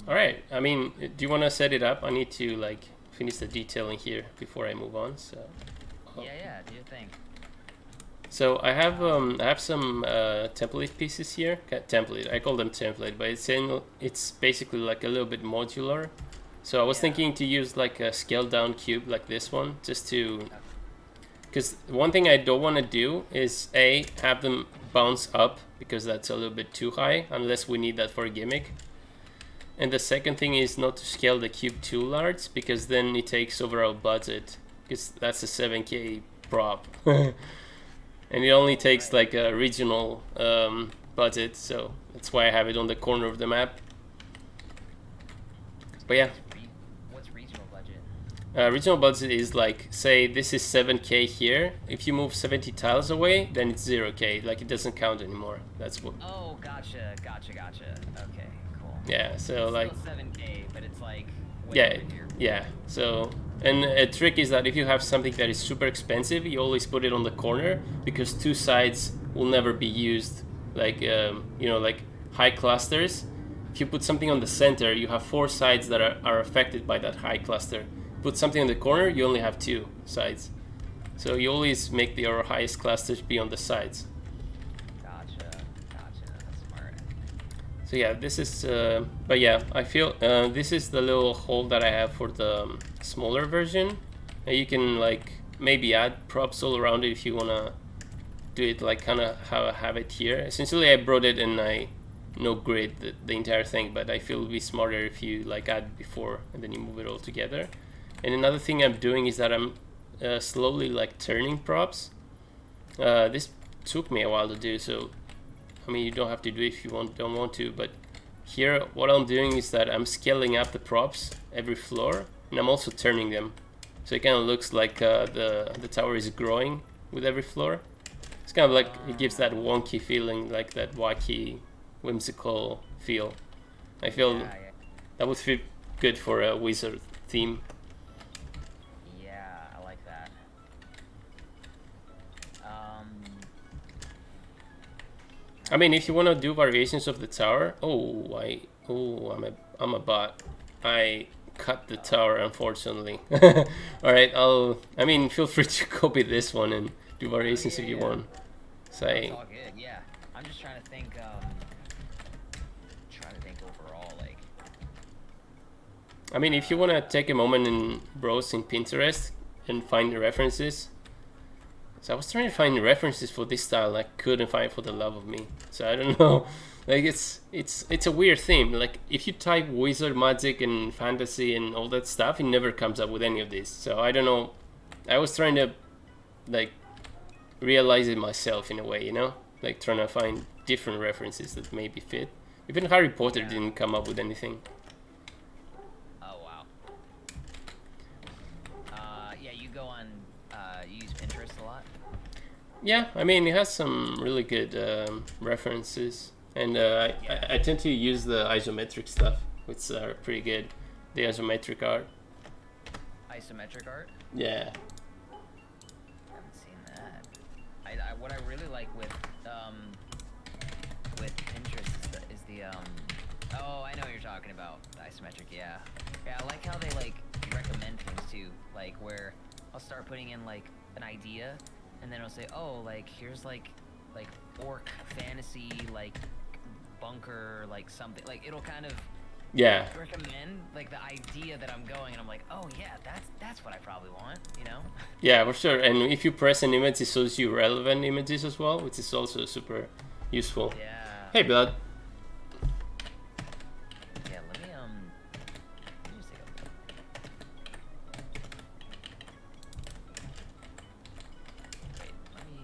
Speaker 1: All right. I mean, do you want to set it up? I need to like finish the detailing here before I move on. So.
Speaker 2: Yeah, do your thing.
Speaker 1: So I have some template pieces here. Template. I call them template, but it's basically like a little bit modular. So I was thinking to use like a scaled down cube like this one, just to, because one thing I don't want to do is have them bounce up, because that's a little bit too high unless we need that for a gimmick. And the second thing is not to scale the cube too large, because then it takes overall budget, because that's a 7K prop. And it only takes like a regional budget, so that's why I have it on the corner of the map. But yeah.
Speaker 2: What's regional budget?
Speaker 1: Regional budget is like, say this is 7K here. If you move 70 tiles away, then it's 0K. Like it doesn't count anymore. That's what.
Speaker 2: Oh, gotcha. Okay, cool.
Speaker 1: Yeah, so
Speaker 2: it's
Speaker 1: like.
Speaker 2: Still 7K, but it's like.
Speaker 1: Yeah, yeah. So, and a trick is that if you have something that is super expensive, you always put it on the corner, because two sides will never be used. Like you know, like high clusters. If you put something on the center, you have 4 sides that are affected by that high cluster. Put something on the corner, you only have 2 sides. So you always make your highest clusters be on the sides.
Speaker 2: Gotcha. That's smart.
Speaker 1: So yeah, this is, but yeah, I feel this is the little hole that I have for the smaller version. And you can like maybe add props all around it if you wanna do it like kind of how I have it here. Essentially, I brought it and I no grid the entire thing, but I feel it'd be smarter if you like add before and then you move it all together. And another thing I'm doing is that I'm slowly like turning props. This took me a while to do, so I mean you don't have to do it if you don't want to, but here what I'm doing is that I'm scaling up the props every floor, and I'm also turning them, so it kind of looks like the tower is growing with every floor. It's kind of like it gives that wonky feeling, like that wacky, whimsical feel. I feel that would fit good for a wizard theme.
Speaker 2: Yeah, I like that.
Speaker 1: I mean, if you want to do variations of the tower, I'm a bot. I cut the tower, unfortunately. All right, I mean, feel free to copy this one and do variations if you want.
Speaker 2: It's all good. Yeah, I'm just trying to think. Overall, like.
Speaker 1: I mean, if you want to take a moment and browse in Pinterest and find the references. So I was trying to find the references for this style, I couldn't find it for the love of me. So I don't know. Like it's a weird theme. Like if you type wizard magic and fantasy and all that stuff, it never comes up with any of this. So I don't know. I was trying to like realize it myself in a way, you know, like trying to find different references that maybe fit. Even Harry Potter didn't come up with anything.
Speaker 2: Oh wow. Yeah, you go on. You use Pinterest a lot.
Speaker 1: Yeah, I mean it has some really good references, and I tend to use the isometric stuff, which are pretty good. The isometric art.
Speaker 2: Isometric art?
Speaker 1: Yeah.
Speaker 2: I haven't seen that. What I really like with Pinterest is the oh, I know what you're talking about. The isometric, yeah. Yeah, I like how they like recommend things too. Like where I'll start putting in like an idea, and then it'll say, oh, like here's like orc fantasy, like bunker, like something. Like it'll kind of recommend like the idea that I'm going, and I'm like, oh yeah, that's what I probably want, you know?
Speaker 1: Yeah, for sure. And if you press an image, it shows you relevant images as well, which is also super useful.
Speaker 2: Yeah.
Speaker 1: Hey, Blood.
Speaker 2: Yeah, let me just take a look. Wait, let me.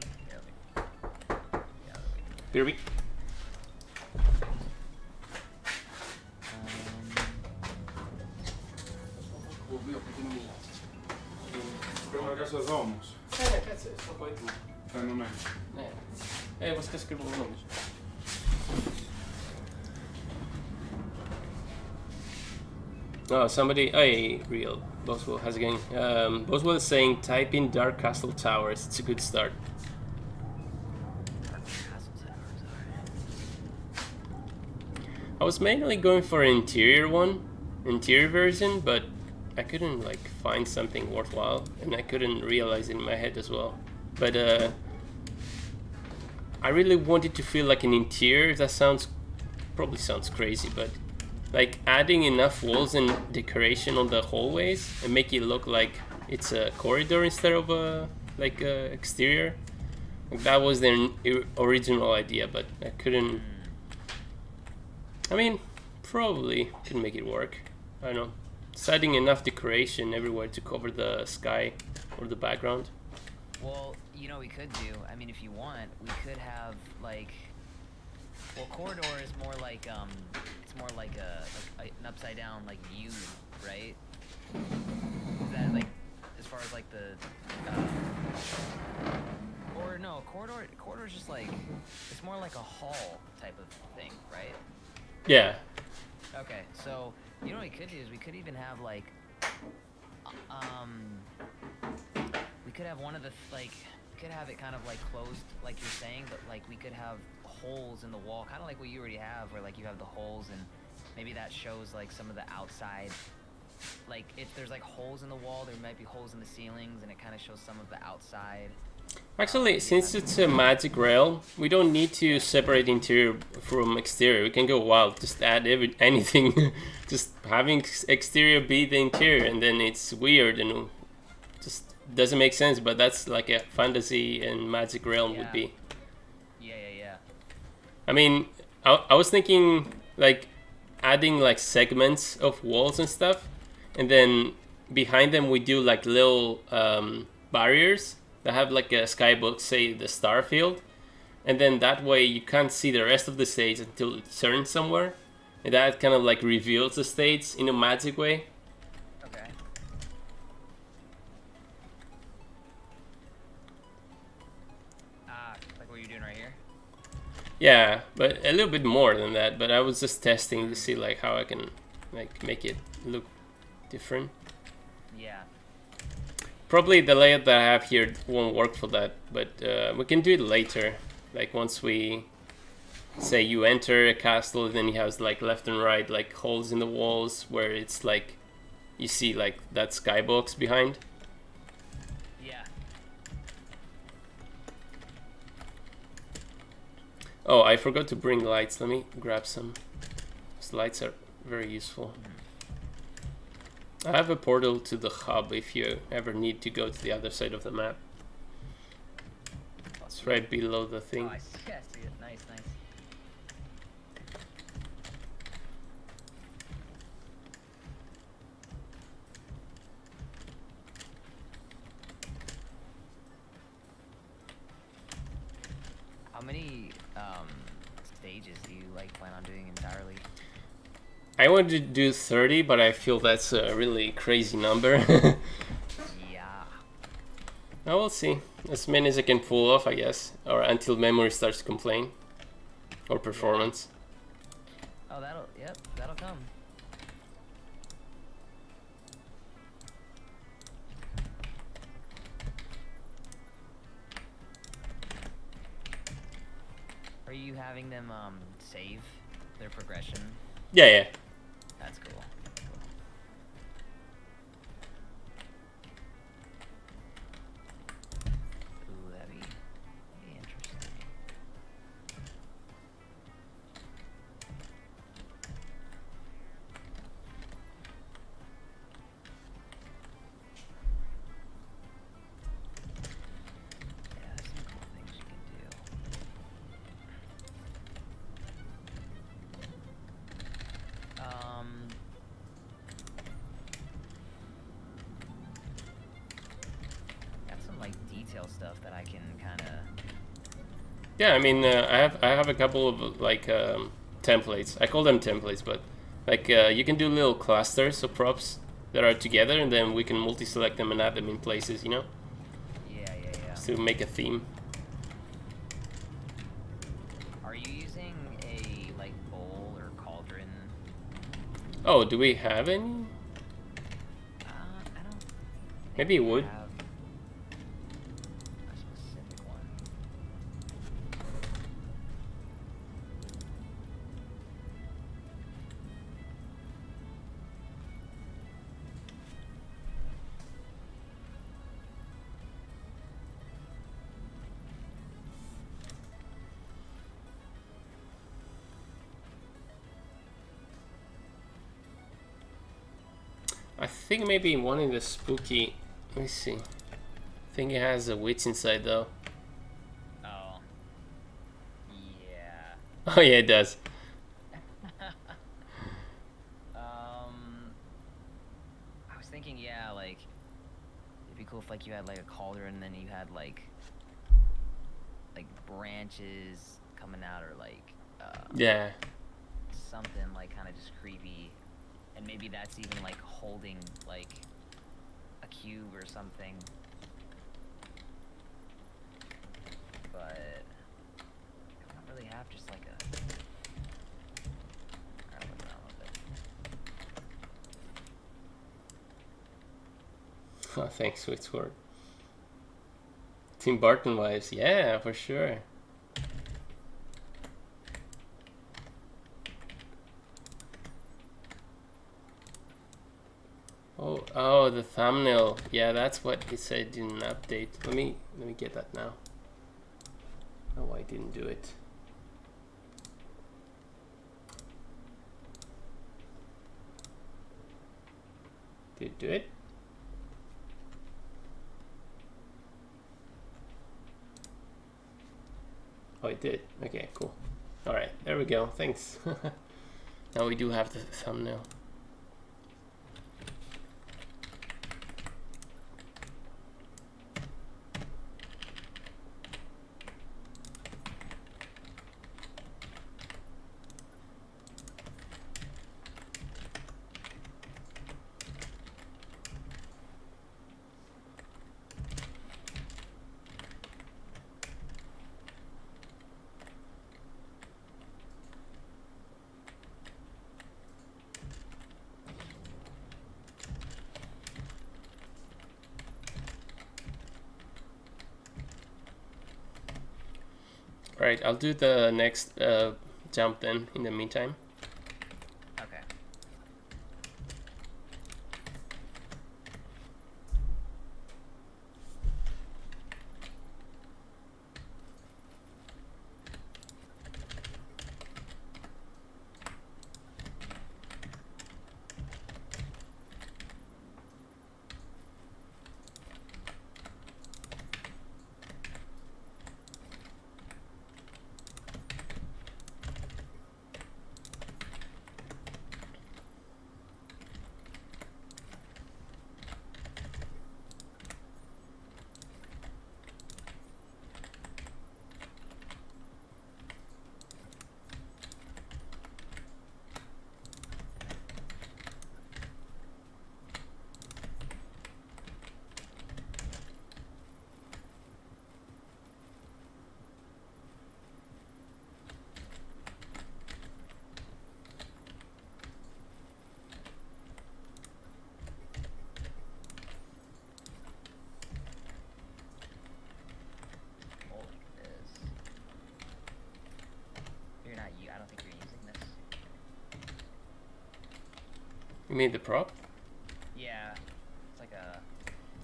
Speaker 1: Here we.
Speaker 3: Prima casa somos.
Speaker 1: Cazzo, sto poi tu.
Speaker 3: Non è.
Speaker 1: Vad ska jag skriva om? Oh, somebody, real. Boswell, how's it going? Boswell is saying type in Dark Castle Towers. It's a good start.
Speaker 2: Dark Castle Towers, alright.
Speaker 1: I was mainly going for an interior version, but I couldn't like find something worthwhile, and I couldn't realize it in my head as well. But I really wanted to feel like an interior. That probably sounds crazy, but like adding enough walls and decoration on the hallways and make it look like it's a corridor instead of a exterior. That was their original idea, but I couldn't. I mean, probably could make it work. I don't know. Just adding enough decoration everywhere to cover the sky or the background.
Speaker 2: Well, you know what we could do? I mean, if you want, we could have like, well, corridor is more like it's more like an upside down like U, right? Is that like, as far as like the, or no, corridor is just like, it's more like a hall type of thing, right?
Speaker 1: Yeah.
Speaker 2: Okay, so you know what we could do is we could even have like, we could have one of the we could have it kind of like closed, like you're saying, but like we could have holes in the wall, kind of like what you already have, where like you have the holes, and maybe that shows like some of the outside. Like if there's like holes in the wall, there might be holes in the ceilings, and it kind of shows some of the outside.
Speaker 1: Actually, since it's a magic realm, we don't need to separate interior from exterior. We can go wild, just add anything, just having exterior be the interior, and then it's weird and just doesn't make sense. But that's like a fantasy and magic realm would be.
Speaker 2: Yeah.
Speaker 1: I mean, I was thinking like adding like segments of walls and stuff, and then behind them we do like little barriers that have like a skybox, say the star field, and then that way you can't see the rest of the stage until it turns somewhere, and that kind of like reveals the stage in a magic way.
Speaker 2: Okay. Like what you're doing right here?
Speaker 1: Yeah, but a little bit more than that, but I was just testing to see like how I can like make it look different.
Speaker 2: Yeah.
Speaker 1: Probably the layout that I have here won't work for that, but we can do it later. Like once we say you enter a castle, then you have like left and right like holes in the walls where it's like you see like that skybox behind.
Speaker 2: Yeah.
Speaker 1: Oh, I forgot to bring lights. Let me grab some. These lights are very useful. I have a portal to the hub if you ever need to go to the other side of the map. It's right below the thing.
Speaker 2: Oh, I see it. Nice. How many stages do you like plan on doing entirely?
Speaker 1: I wanted to do 30, but I feel that's a really crazy number.
Speaker 2: Yeah.
Speaker 1: I will see. As many as I can pull off, I guess. Or until memory starts to complain. Or performance.
Speaker 2: Oh, that'll come. Are you having them save their progression?
Speaker 1: Yeah.
Speaker 2: That's cool. Ooh, that'd be interesting. Yeah, there's some cool things you can do. Got some like detail stuff that I can kind of.
Speaker 1: Yeah, I mean, I have a couple of like templates. I call them templates, but like you can do little clusters of props that are together, and then we can multi-select them and add them in places, you know,
Speaker 2: Yeah.
Speaker 1: to make a theme.
Speaker 2: Are you using a like bowl or cauldron?
Speaker 1: Oh, do we have any?
Speaker 2: I
Speaker 1: Maybe it would.
Speaker 2: Have a specific one.
Speaker 1: I think maybe one in the spooky. Let me see. I think it has a witch inside though.
Speaker 2: Oh. Yeah.
Speaker 1: Oh yeah, it does.
Speaker 2: I was thinking, yeah, like it'd be cool if like you had like a cauldron and then you had like branches coming out or like
Speaker 1: Yeah.
Speaker 2: something like kind of just creepy, and maybe that's even like holding like a cube or something. But I don't really have just like a. I don't know a bit.
Speaker 1: Oh, thanks, Switchword. Tim Burton vibes, yeah, for sure. Oh, the thumbnail. Yeah, that's what it said didn't update. Let me get that now. Oh, I didn't do it. Did it do it? Oh, it did. Okay, cool. All right, there we go. Thanks. Now we do have the thumbnail. Right, I'll do the next jump then in the meantime.
Speaker 2: Okay. I don't think you're using this.
Speaker 1: You mean the prop?
Speaker 2: Yeah, it's like a.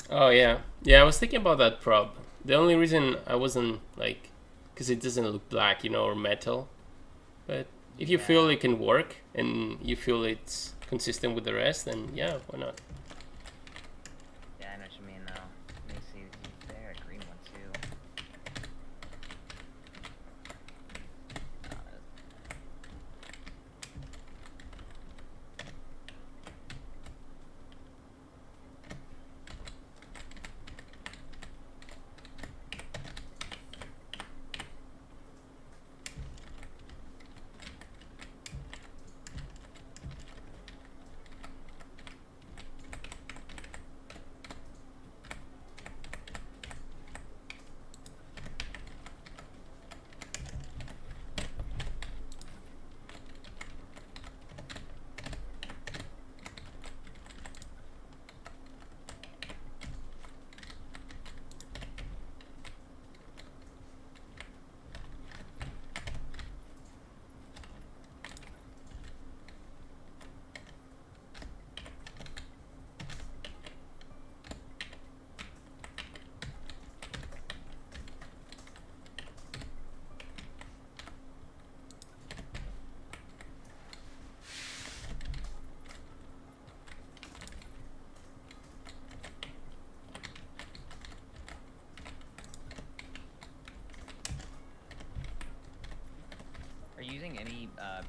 Speaker 1: Oh yeah, yeah. I was thinking about that prop. The only reason I wasn't like, because it doesn't look black, you know, or metal. But if you feel it can work and you feel it's consistent with the rest, then yeah, why not?
Speaker 2: Yeah, I know what you mean though. Let me see. There, a green one too.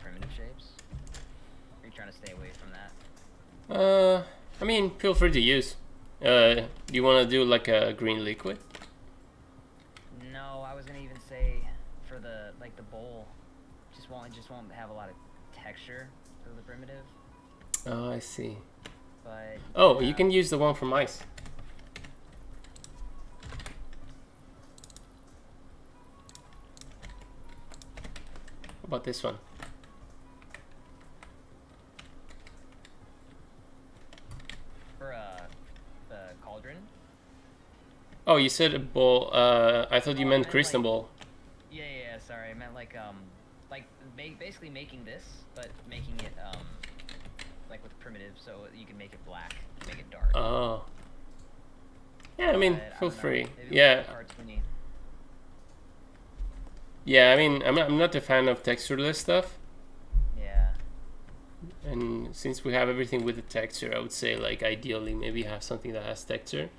Speaker 2: primitive shapes? Are you trying to stay away from that?
Speaker 1: I mean, feel free to use. Do you want to do like a green liquid?
Speaker 2: No, I was gonna even say for the the bowl, just won't have a lot of texture for the primitive.
Speaker 1: Oh, I see.
Speaker 2: But
Speaker 1: oh, you can use the one from ice. How about this one?
Speaker 2: For the cauldron.
Speaker 1: Oh, you said a bowl. I thought you
Speaker 2: Oh, I
Speaker 1: meant
Speaker 2: meant,
Speaker 1: crystal
Speaker 2: like-
Speaker 1: bowl.
Speaker 2: Yeah, sorry. I meant basically making this, but making it like with primitive, so you can make it black, make it dark.
Speaker 1: Oh. Yeah, I mean,
Speaker 2: But,
Speaker 1: feel
Speaker 2: don't know,
Speaker 1: free.
Speaker 2: maybe
Speaker 1: Yeah.
Speaker 2: cartoony.
Speaker 1: Yeah, I mean, I'm not a fan of textureless stuff.
Speaker 2: Yeah.
Speaker 1: And since we have everything with the texture, I would say like ideally maybe have something that has texture.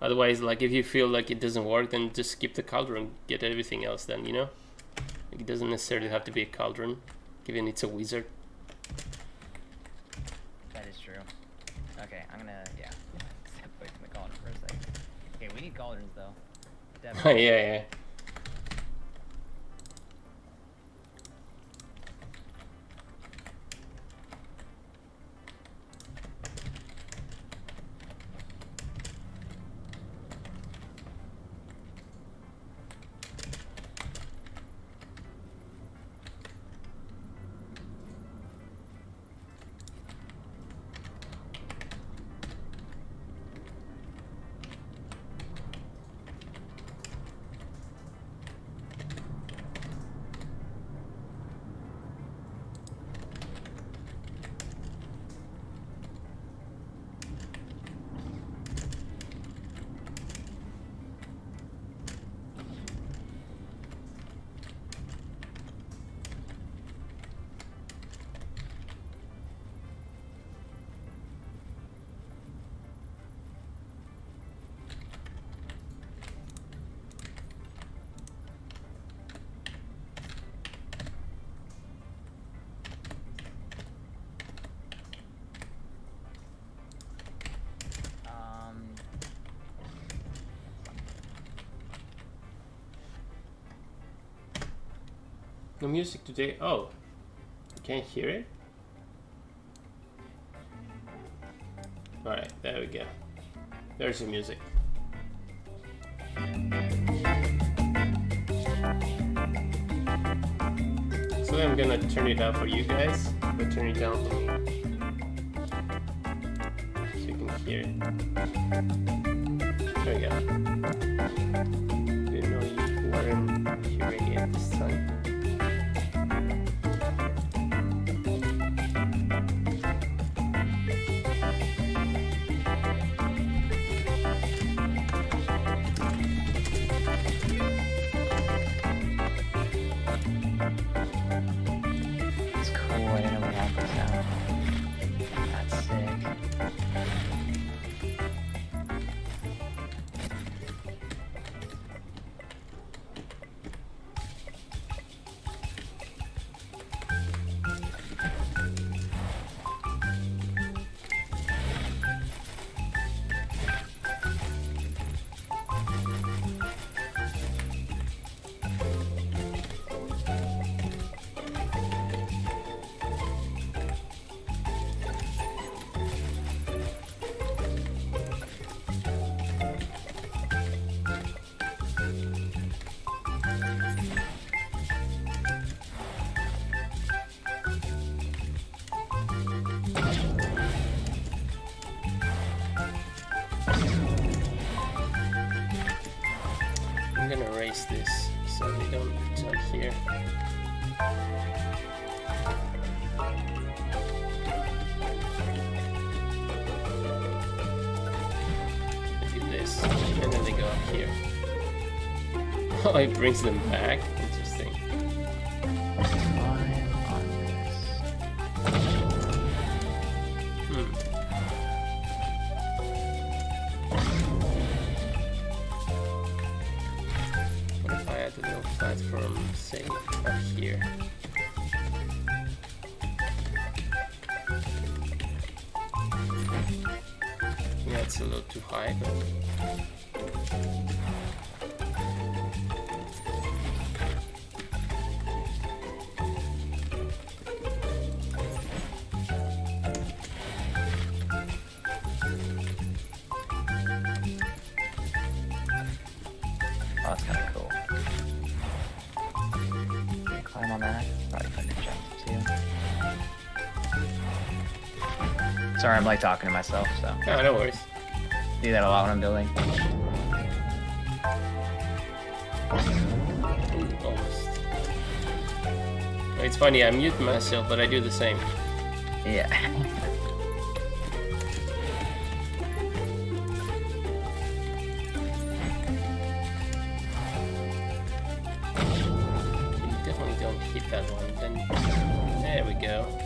Speaker 1: Otherwise, like if you feel like it doesn't work, then just skip the cauldron, get everything else then, you know? Like, it doesn't necessarily have to be a cauldron, given it's a wizard.
Speaker 2: That is true. Okay, I'm gonna step away from the cauldron for a second. Okay, we need cauldrons though.
Speaker 1: Yeah,
Speaker 2: Definitely.
Speaker 1: yeah. No music today. Oh, you can't hear it? Alright, there we go. There's the music. So I'm gonna turn it up for you guys, but turn it down for me. So you can hear it. There we go. Didn't know you weren't hearing it this time.
Speaker 2: It's cool. I didn't know we had this out. That's sick.
Speaker 1: I'm gonna erase this so they don't talk here. I do this, and then they go up here. Oh, it brings them back. Interesting. What if I add a little platform, say, up here? That's a little too high, but...
Speaker 2: Oh, that's kind of cool. Can I climb on that? Probably couldn't jump too. Sorry, I'm like talking to myself, so.
Speaker 1: Oh, no worries.
Speaker 2: Do that a lot when I'm building.
Speaker 1: Ooh, almost. It's funny, I mute myself, but I do the same.
Speaker 2: Yeah.
Speaker 1: You definitely don't hit that one. Then there we go.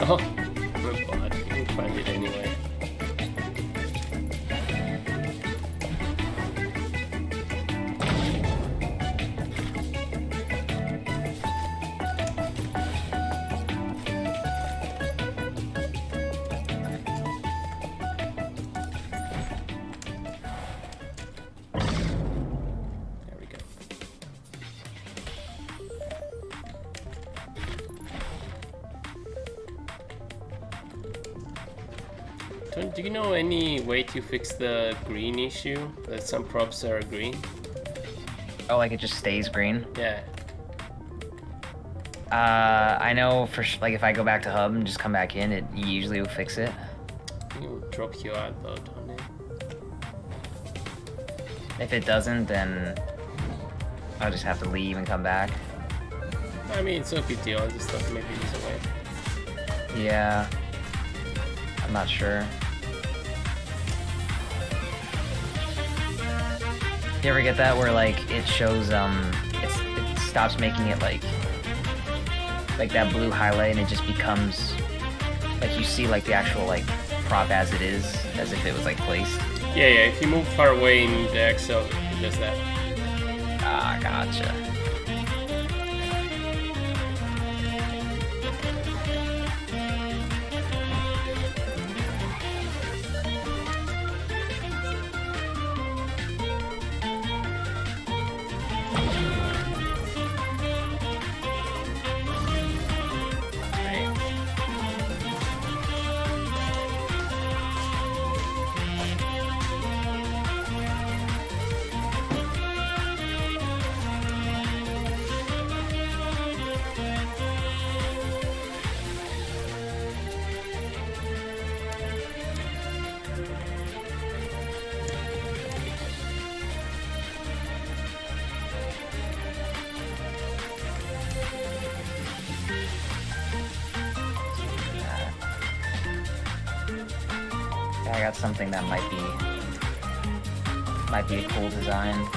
Speaker 1: Oh, my god, you can find it anyway. There we go. Do you know any way to fix the green issue? That some props are green?
Speaker 2: Oh, like it just stays green?
Speaker 1: Yeah.
Speaker 2: I know for like if I go back to hub and just come back in, it usually will fix it.
Speaker 1: You drop your outload on it.
Speaker 2: If it doesn't, then I'll just have to leave and come back.
Speaker 1: I mean, it's no big deal. I just thought maybe there's a way.
Speaker 2: Yeah. I'm not sure. You ever get that where like it shows it stops making it like that blue highlight and it just becomes like you see like the actual like prop as it is, as if it was like placed?
Speaker 1: Yeah, if you move far away in the Excel, it does that.
Speaker 2: Ah, gotcha. I got something that might be a cool design.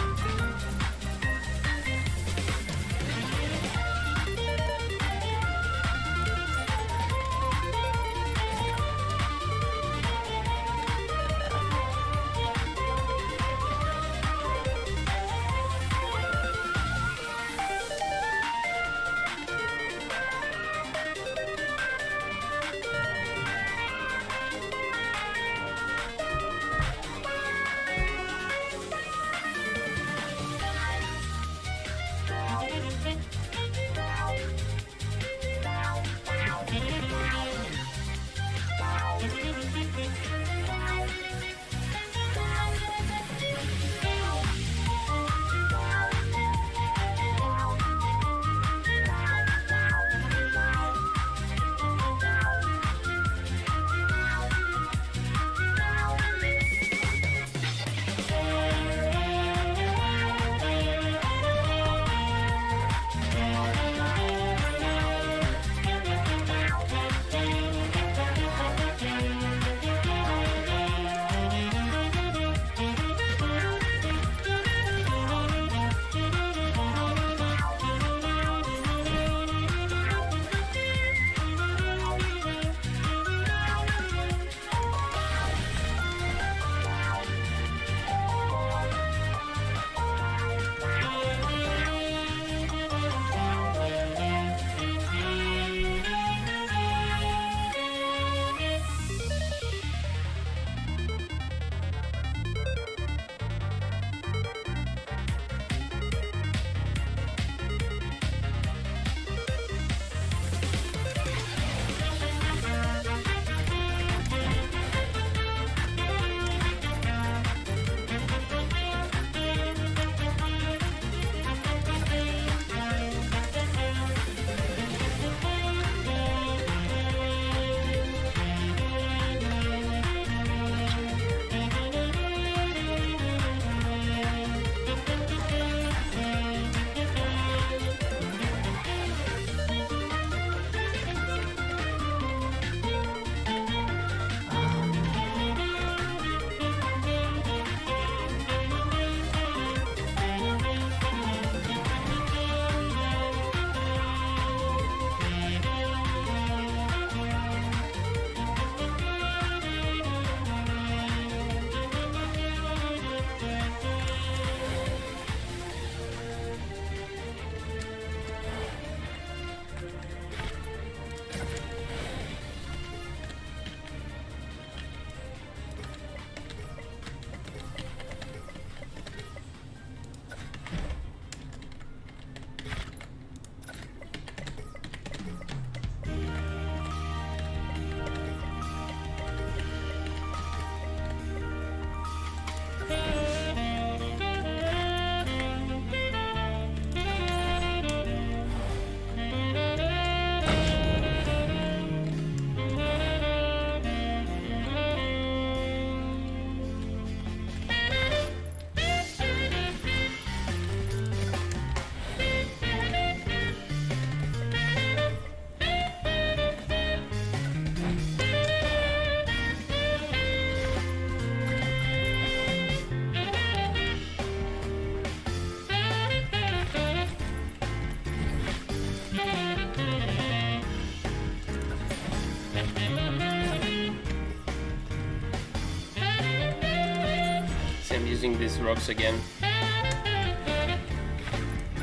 Speaker 1: using these rocks again.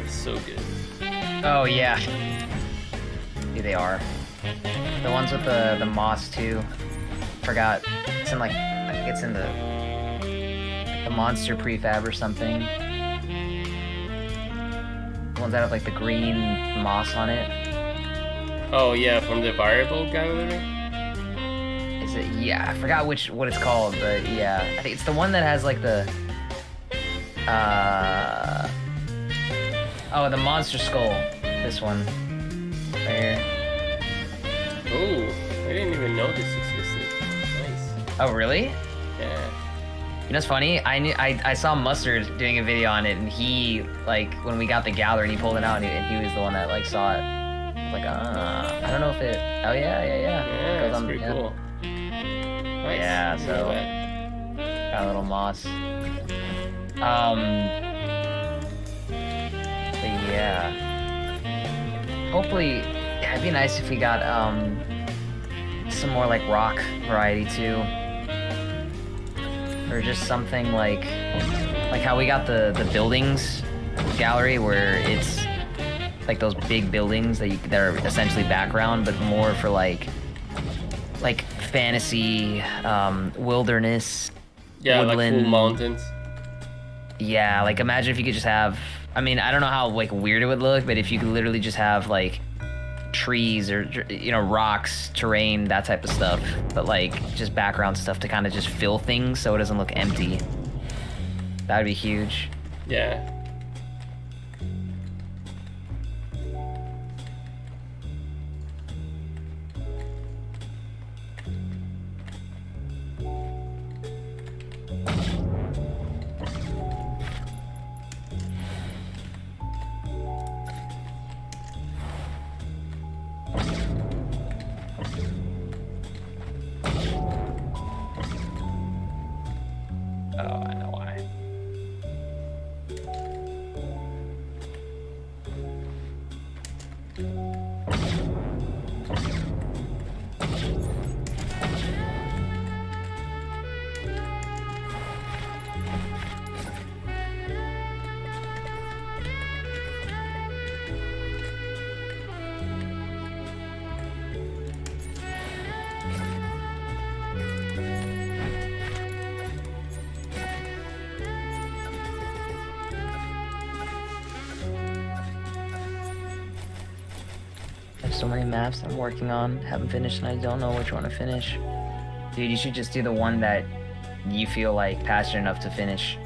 Speaker 1: It's so good.
Speaker 2: Oh yeah. Yeah, they are. The ones with the moss too. Forgot. It's in like, I think it's in the monster prefab or something. The ones that have like the green moss on it.
Speaker 1: Oh yeah, from the variable gallery?
Speaker 2: Is it? Yeah, I forgot what it's called, but yeah. I think it's the one that has like the oh, the monster skull. This one. Right here.
Speaker 1: Oh, I didn't even know this existed. Nice.
Speaker 2: Oh really?
Speaker 1: Yeah.
Speaker 2: You know what's funny? I saw Mustard doing a video on it, and he, like, when we got the gallery, and he pulled it out, and he was the one that, like, saw it. Like, I don't know if it... Oh, yeah.
Speaker 1: Yeah, that's pretty cool. Nice.
Speaker 2: Yeah, so... Got a little moss. But yeah. Hopefully... Yeah, it'd be nice if we got, some more, like, rock variety, too. Or just something like how we got the buildings gallery, where it's like those big buildings that are essentially background, but more for like fantasy, wilderness,
Speaker 1: yeah,
Speaker 2: woodland.
Speaker 1: Like full mountains.
Speaker 2: Yeah, like imagine if you could just have, I mean, I don't know how like weird it would look, but if you could literally just have like trees or, you know, rocks, terrain, that type of stuff, but like just background stuff to kind of just fill things so it doesn't look empty. That would be huge.
Speaker 1: Yeah.
Speaker 2: Oh, I know why. So many maps I'm working on, haven't finished, and I don't know which one to finish. Dude, you should just do the one that you feel like passionate enough to finish.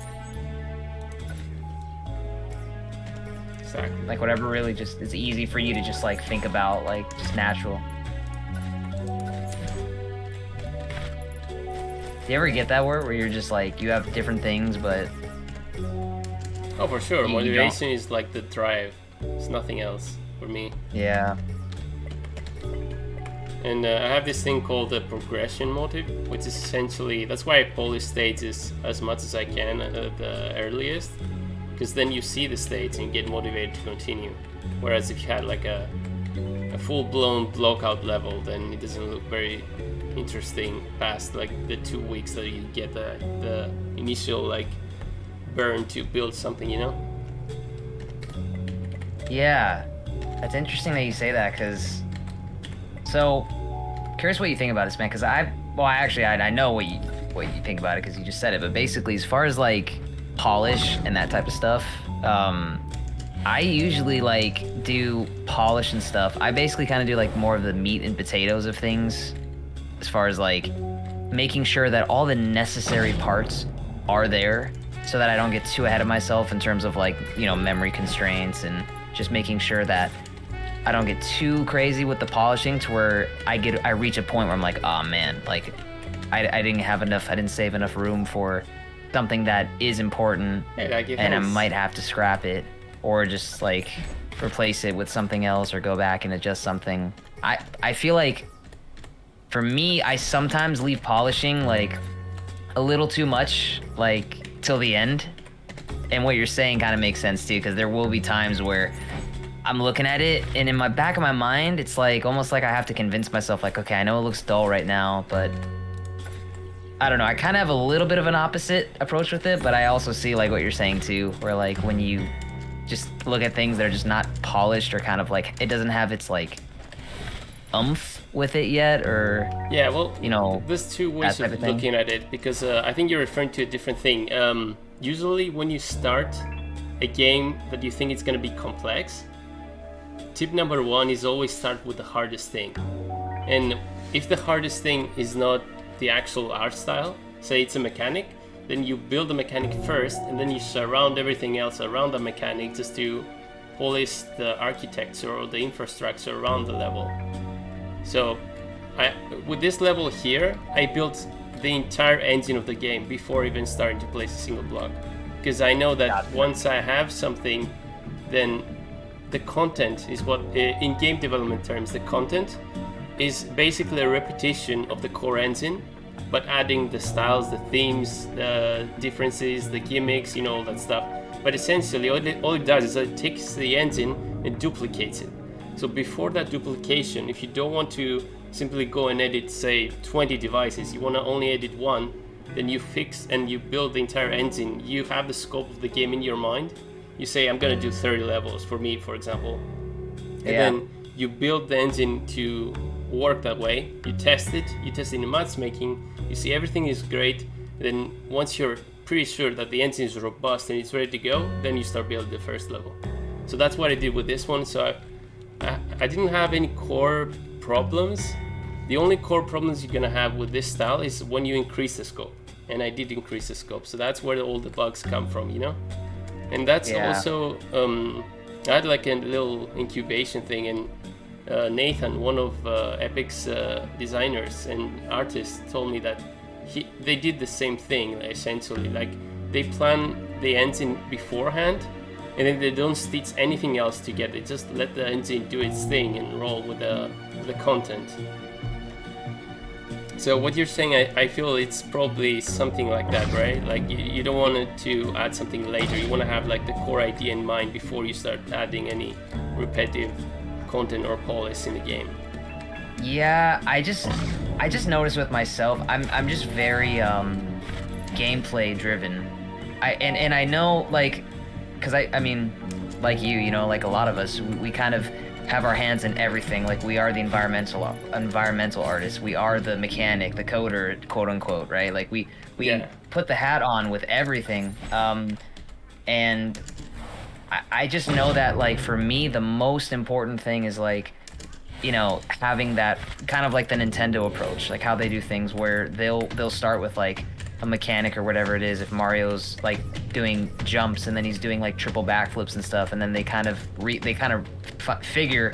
Speaker 1: Exactly.
Speaker 2: Like whatever really just is easy for you to just like think about, like just natural. Do you ever get that word where you're just like, you have different things, but...
Speaker 1: Oh, for sure.
Speaker 2: You
Speaker 1: Motivation is like the drive. It's nothing else for me.
Speaker 2: Yeah.
Speaker 1: And I have this thing called the progression motive, which is essentially, that's why I polish stages as much as I can at the earliest, because then you see the stage and you get motivated to continue. Whereas if you had like a full-blown blockout level, then it doesn't look very interesting past like the 2 weeks that you get the initial like burn to build something, you know?
Speaker 2: Yeah. That's interesting that you say that, because... So, curious what you think about this, man, because I know what you think about it, because you just said it, but basically, as far as, like, polish and that type of stuff, I usually, like, do polish and stuff. I basically kind of do, like, more of the meat and potatoes of things, as far as, like, making sure that all the necessary parts are there, so that I don't get too ahead of myself in terms of, like, you know, memory constraints, and just making sure that I don't get too crazy with the polishing to where I reach a point where I'm like, oh man, like I didn't save enough room for something that is important, and I might have to scrap it or just like replace it with something else or go back and adjust something. I feel like for me, I sometimes leave polishing like a little too much, like till the end. And what you're saying kind of makes sense too, because there will be times where I'm looking at it, and in my back of my mind, it's like almost like I have to convince myself, like, okay, I know it looks dull right now, but I don't know. I kind of have a little bit of an opposite approach with it, but I also see like what you're saying too, where like when you just look at things that are just not polished or kind of like it doesn't have its like oomph with it yet, or
Speaker 1: yeah, well,
Speaker 2: you know,
Speaker 1: there's two ways of looking at it, because I think you're referring to a different thing. Usually when you start a game that you think it's going to be complex, tip number one is always start with the hardest thing. And if the hardest thing is not the actual art style, say it's a mechanic, then you build the mechanic first, and then you surround everything else around the mechanic just to polish the architecture or the infrastructure around the level. So with this level here, I built the entire engine of the game before even starting to place a single block, because I know that once I have something, then the content is what, in game development terms, the content is basically a repetition of the core engine, but adding the styles, the themes, the differences, the gimmicks, you know, all that stuff. But essentially all it does is it takes the engine and duplicates it. So before that duplication, if you don't want to simply go and edit, say, 20 devices, you want to only edit one, then you fix and you build the entire engine. You have the scope of the game in your mind. You say, I'm going to do 30 levels for me, for example. And then you build the engine to work that way. You test it in the matchmaking, you see everything is great. Then once you're pretty sure that the engine is robust and it's ready to go, then you start building the first level. So that's what I did with this one. So I didn't have any core problems. The only core problems you're gonna have with this style is when you increase the scope, and I did increase the scope, so that's where all the bugs come from, you know. And that's also I had like a little incubation thing, and Nathan, one of Epic's designers and artists, told me that they did the same thing essentially. Like they plan the engine beforehand, and then they don't stitch anything else together. They just let the engine do its thing and roll with the content. So what you're saying, I feel it's probably something like that, right? Like you don't want it to add something later. You want to have like the core idea in mind before you start adding any repetitive content or polish in the game.
Speaker 2: Yeah, I just noticed with myself, I'm just very gameplay driven. I know, like, because I mean, like you know, like a lot of us, we kind of have our hands in everything. Like we are the environmental artists, we are the mechanic, the coder, quote unquote, right? Like we put the hat on with everything. And I just know that, like, for me, the most important thing is, like, you know, having that kind of like the Nintendo approach, like how they do things, where they'll start with like a mechanic or whatever it is. If Mario's like doing jumps and then he's doing like triple backflips and stuff, and then they kind of figure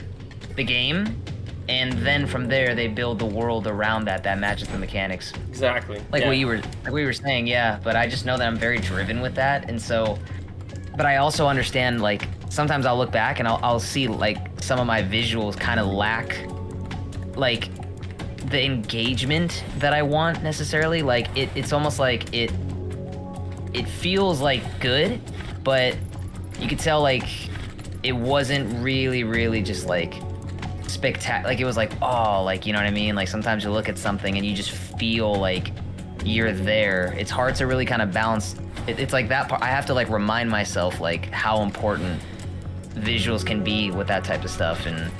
Speaker 2: the game, and then from there they build the world around that matches the mechanics.
Speaker 1: Exactly.
Speaker 2: Like what you were saying, yeah. But I just know that I'm very driven with that, and so. But I also understand, like, sometimes I'll look back and I'll see, like, some of my visuals kind of lack, like, the engagement that I want necessarily. Like, it's almost like it feels, like, good, but you could tell, like, it wasn't really just, like, spectacular. Like, it was like, oh, like, you know what I mean? Like, sometimes you look at something and you just feel like you're there. It's hard to really kind of balance. It's like that part. I have to like remind myself like how important visuals can be with that type of stuff, and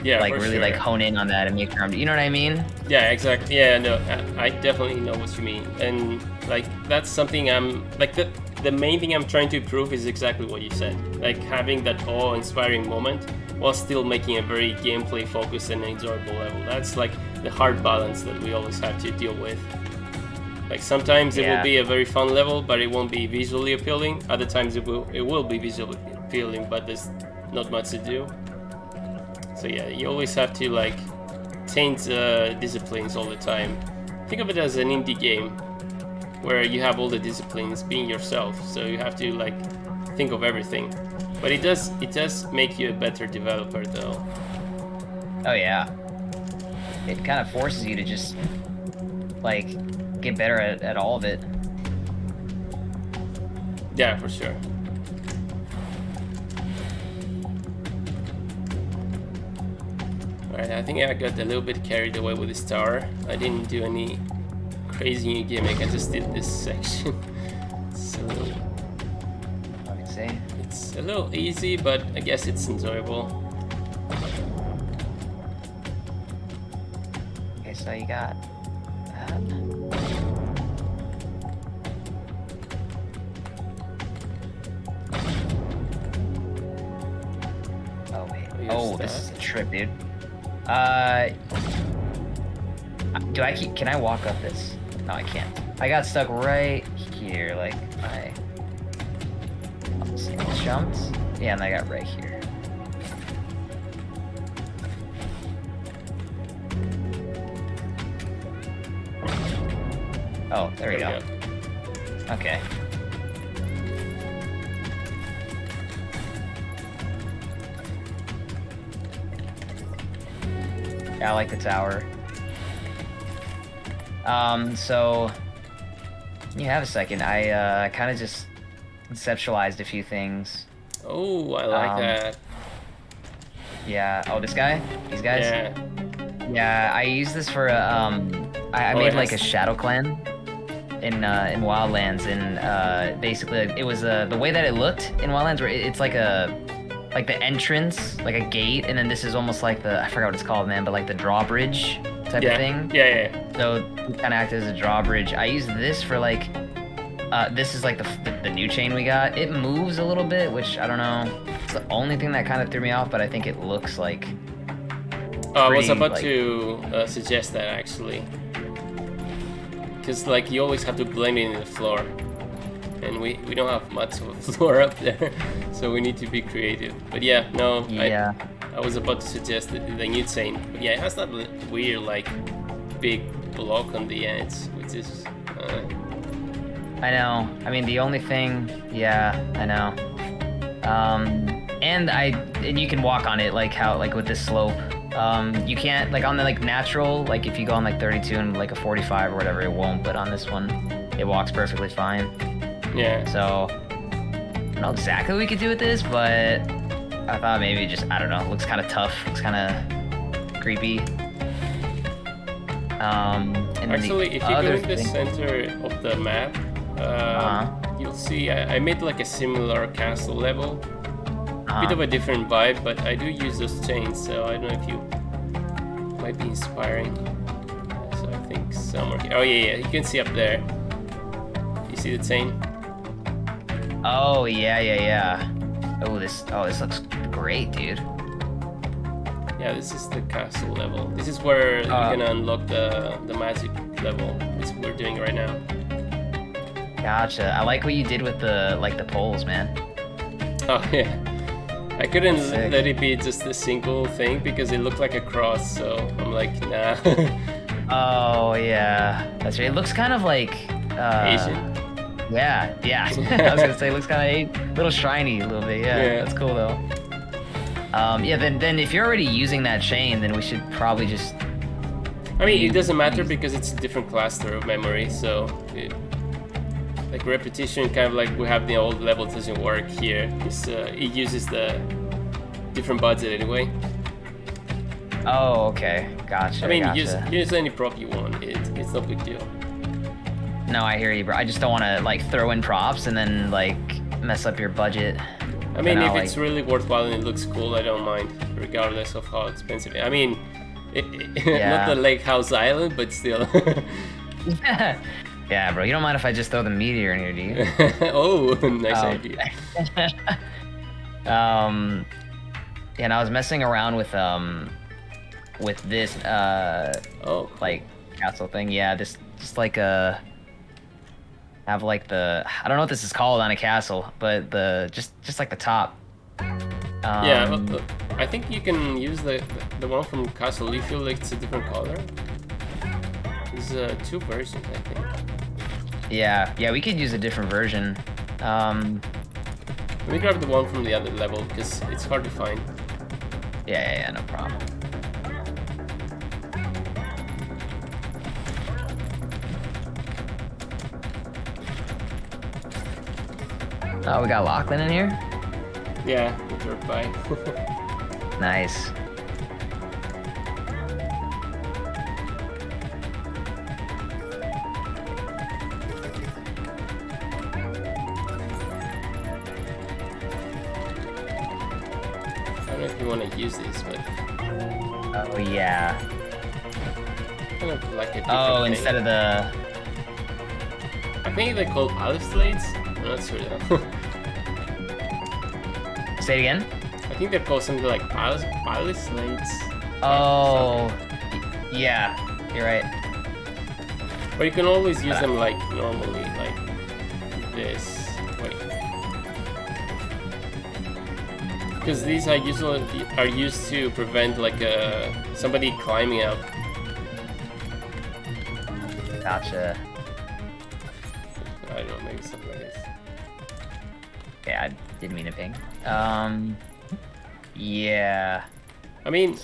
Speaker 2: like really like hone in on that and make sure you know what I mean?
Speaker 1: Yeah, exactly. Yeah, no, I definitely know what you mean, and like that's something I'm like the main thing I'm trying to improve is exactly what you said, like having that awe-inspiring moment while still making a very gameplay focused and enjoyable level. That's like the hard balance that we always have to deal with. Like sometimes it will be a very fun level, but it won't be visually appealing. Other times it will be visually appealing, but there's not much to do. So yeah, you always have to like change disciplines all the time. Think of it as an indie game where you have all the disciplines being yourself. So you have to like think of everything. But it does make you a better developer though.
Speaker 2: Oh yeah. It kind of forces you to just like get better at all of it.
Speaker 1: Yeah, for sure. Alright, I think I got a little bit carried away with this tower. I didn't do any crazy gimmick. I just did this section. So
Speaker 2: Let me see.
Speaker 1: it's a little easy, but I guess it's enjoyable.
Speaker 2: Okay, so you got that. Oh wait.
Speaker 1: You're
Speaker 2: Oh, this
Speaker 1: stuck.
Speaker 2: is a trip, dude. Can I walk up this? No, I can't. I got stuck right here, like I jumped. Yeah, and I got right here. Oh, there we go. Okay. Yeah, I like the tower. So you have a second. I kind of just conceptualized a few things.
Speaker 1: Oh, I like that.
Speaker 2: Yeah. Oh, this guy? These guys?
Speaker 1: Yeah.
Speaker 2: Yeah, I used this for I made like a shadow clan in Wildlands, and basically it was the way that it looked in Wildlands, where it's like the entrance, like a gate, and then this is almost like I forgot what it's called, man, but like the drawbridge type of thing.
Speaker 1: Yeah.
Speaker 2: So it kind of acted as a drawbridge. I used this for like, this is like the new chain we got. It moves a little bit, which I don't know. It's the only thing that kind of threw me off, but I think it looks like.
Speaker 1: I was about
Speaker 2: like,
Speaker 1: to suggest that actually, because like you always have to blend in the floor, and we don't have much of a floor up there, so we need to be creative. But yeah, no,
Speaker 2: yeah.
Speaker 1: I was about to suggest the new chain, but yeah, it has that weird like big block on the edge, which is.
Speaker 2: I know. I mean, the only thing, yeah, I know. And you can walk on it like with this slope. You can't like on the like natural, like if you go on like 32 and like a 45 or whatever, it won't. But on this one, it walks perfectly fine.
Speaker 1: Yeah.
Speaker 2: So I don't know exactly what we could do with this, but I thought maybe just, I don't know, it looks kind of tough, looks kind of creepy. And
Speaker 1: actually, if you go
Speaker 2: other
Speaker 1: in the
Speaker 2: thing-
Speaker 1: center of the map, you'll see I made like a similar castle level. Bit of a different vibe, but I do use those chains, so I don't know if you might be inspiring. So I think somewhere here. Oh yeah, you can see up there. You see the chain?
Speaker 2: Oh yeah. Oh this looks great, dude.
Speaker 1: Yeah, this is the castle level. This is where you're gonna unlock the magic level, which we're doing right now.
Speaker 2: Gotcha. I like what you did with the poles, man.
Speaker 1: Oh yeah. I couldn't
Speaker 2: Sick.
Speaker 1: let it be just a single thing because it looked like a cross, so I'm like, nah.
Speaker 2: Oh yeah, that's right. It looks kind of like
Speaker 1: Asian.
Speaker 2: Yeah. I was gonna say it looks kind of a little shiny, a little bit. Yeah, that's cool though. Yeah, then if you're already using that chain, then we should probably just.
Speaker 1: I mean, it doesn't matter because it's a different cluster of memory, so like repetition, kind of like we have the old level, doesn't work here. It uses the different budget anyway.
Speaker 2: Oh, okay, gotcha.
Speaker 1: I mean,
Speaker 2: gotcha.
Speaker 1: use any prop you want. It's no big deal.
Speaker 2: No, I hear you, bro. I just don't want to like throw in props and then like mess up your budget.
Speaker 1: I mean,
Speaker 2: And
Speaker 1: if
Speaker 2: I'll,
Speaker 1: it's really worthwhile and it looks cool, I don't mind, regardless of how expensive. I mean,
Speaker 2: Yeah.
Speaker 1: not the Lake House Island, but still.
Speaker 2: Yeah, bro. You don't mind if I just throw the meteor in here, do you?
Speaker 1: Oh, nice idea.
Speaker 2: And I was messing around with this like castle thing. Yeah, this just like have like I don't know what this is called on a castle, but just like the top.
Speaker 1: Yeah, but I think you can use the one from Castle Leaf. Feel like it's a different color. There's two versions, I think.
Speaker 2: Yeah, we could use a different version.
Speaker 1: Let me grab the one from the other level because it's hard to find.
Speaker 2: Yeah, no problem. Oh, we got Lachlan in here?
Speaker 1: Yeah, we drove by.
Speaker 2: Nice.
Speaker 1: want to use this, but
Speaker 2: Oh yeah.
Speaker 1: kind of like a different
Speaker 2: Oh,
Speaker 1: thing.
Speaker 2: instead of the.
Speaker 1: I think they're called balustrades. I'm not sure though.
Speaker 2: Say it again.
Speaker 1: I think they're called something like balustrades.
Speaker 2: Oh, yeah. You're right.
Speaker 1: But you can always use them like normally, like this. Wait. Because these are usually used to prevent like somebody climbing up.
Speaker 2: Gotcha.
Speaker 1: I don't know, maybe something like this.
Speaker 2: Yeah, I didn't mean to ping. Yeah.
Speaker 1: I mean,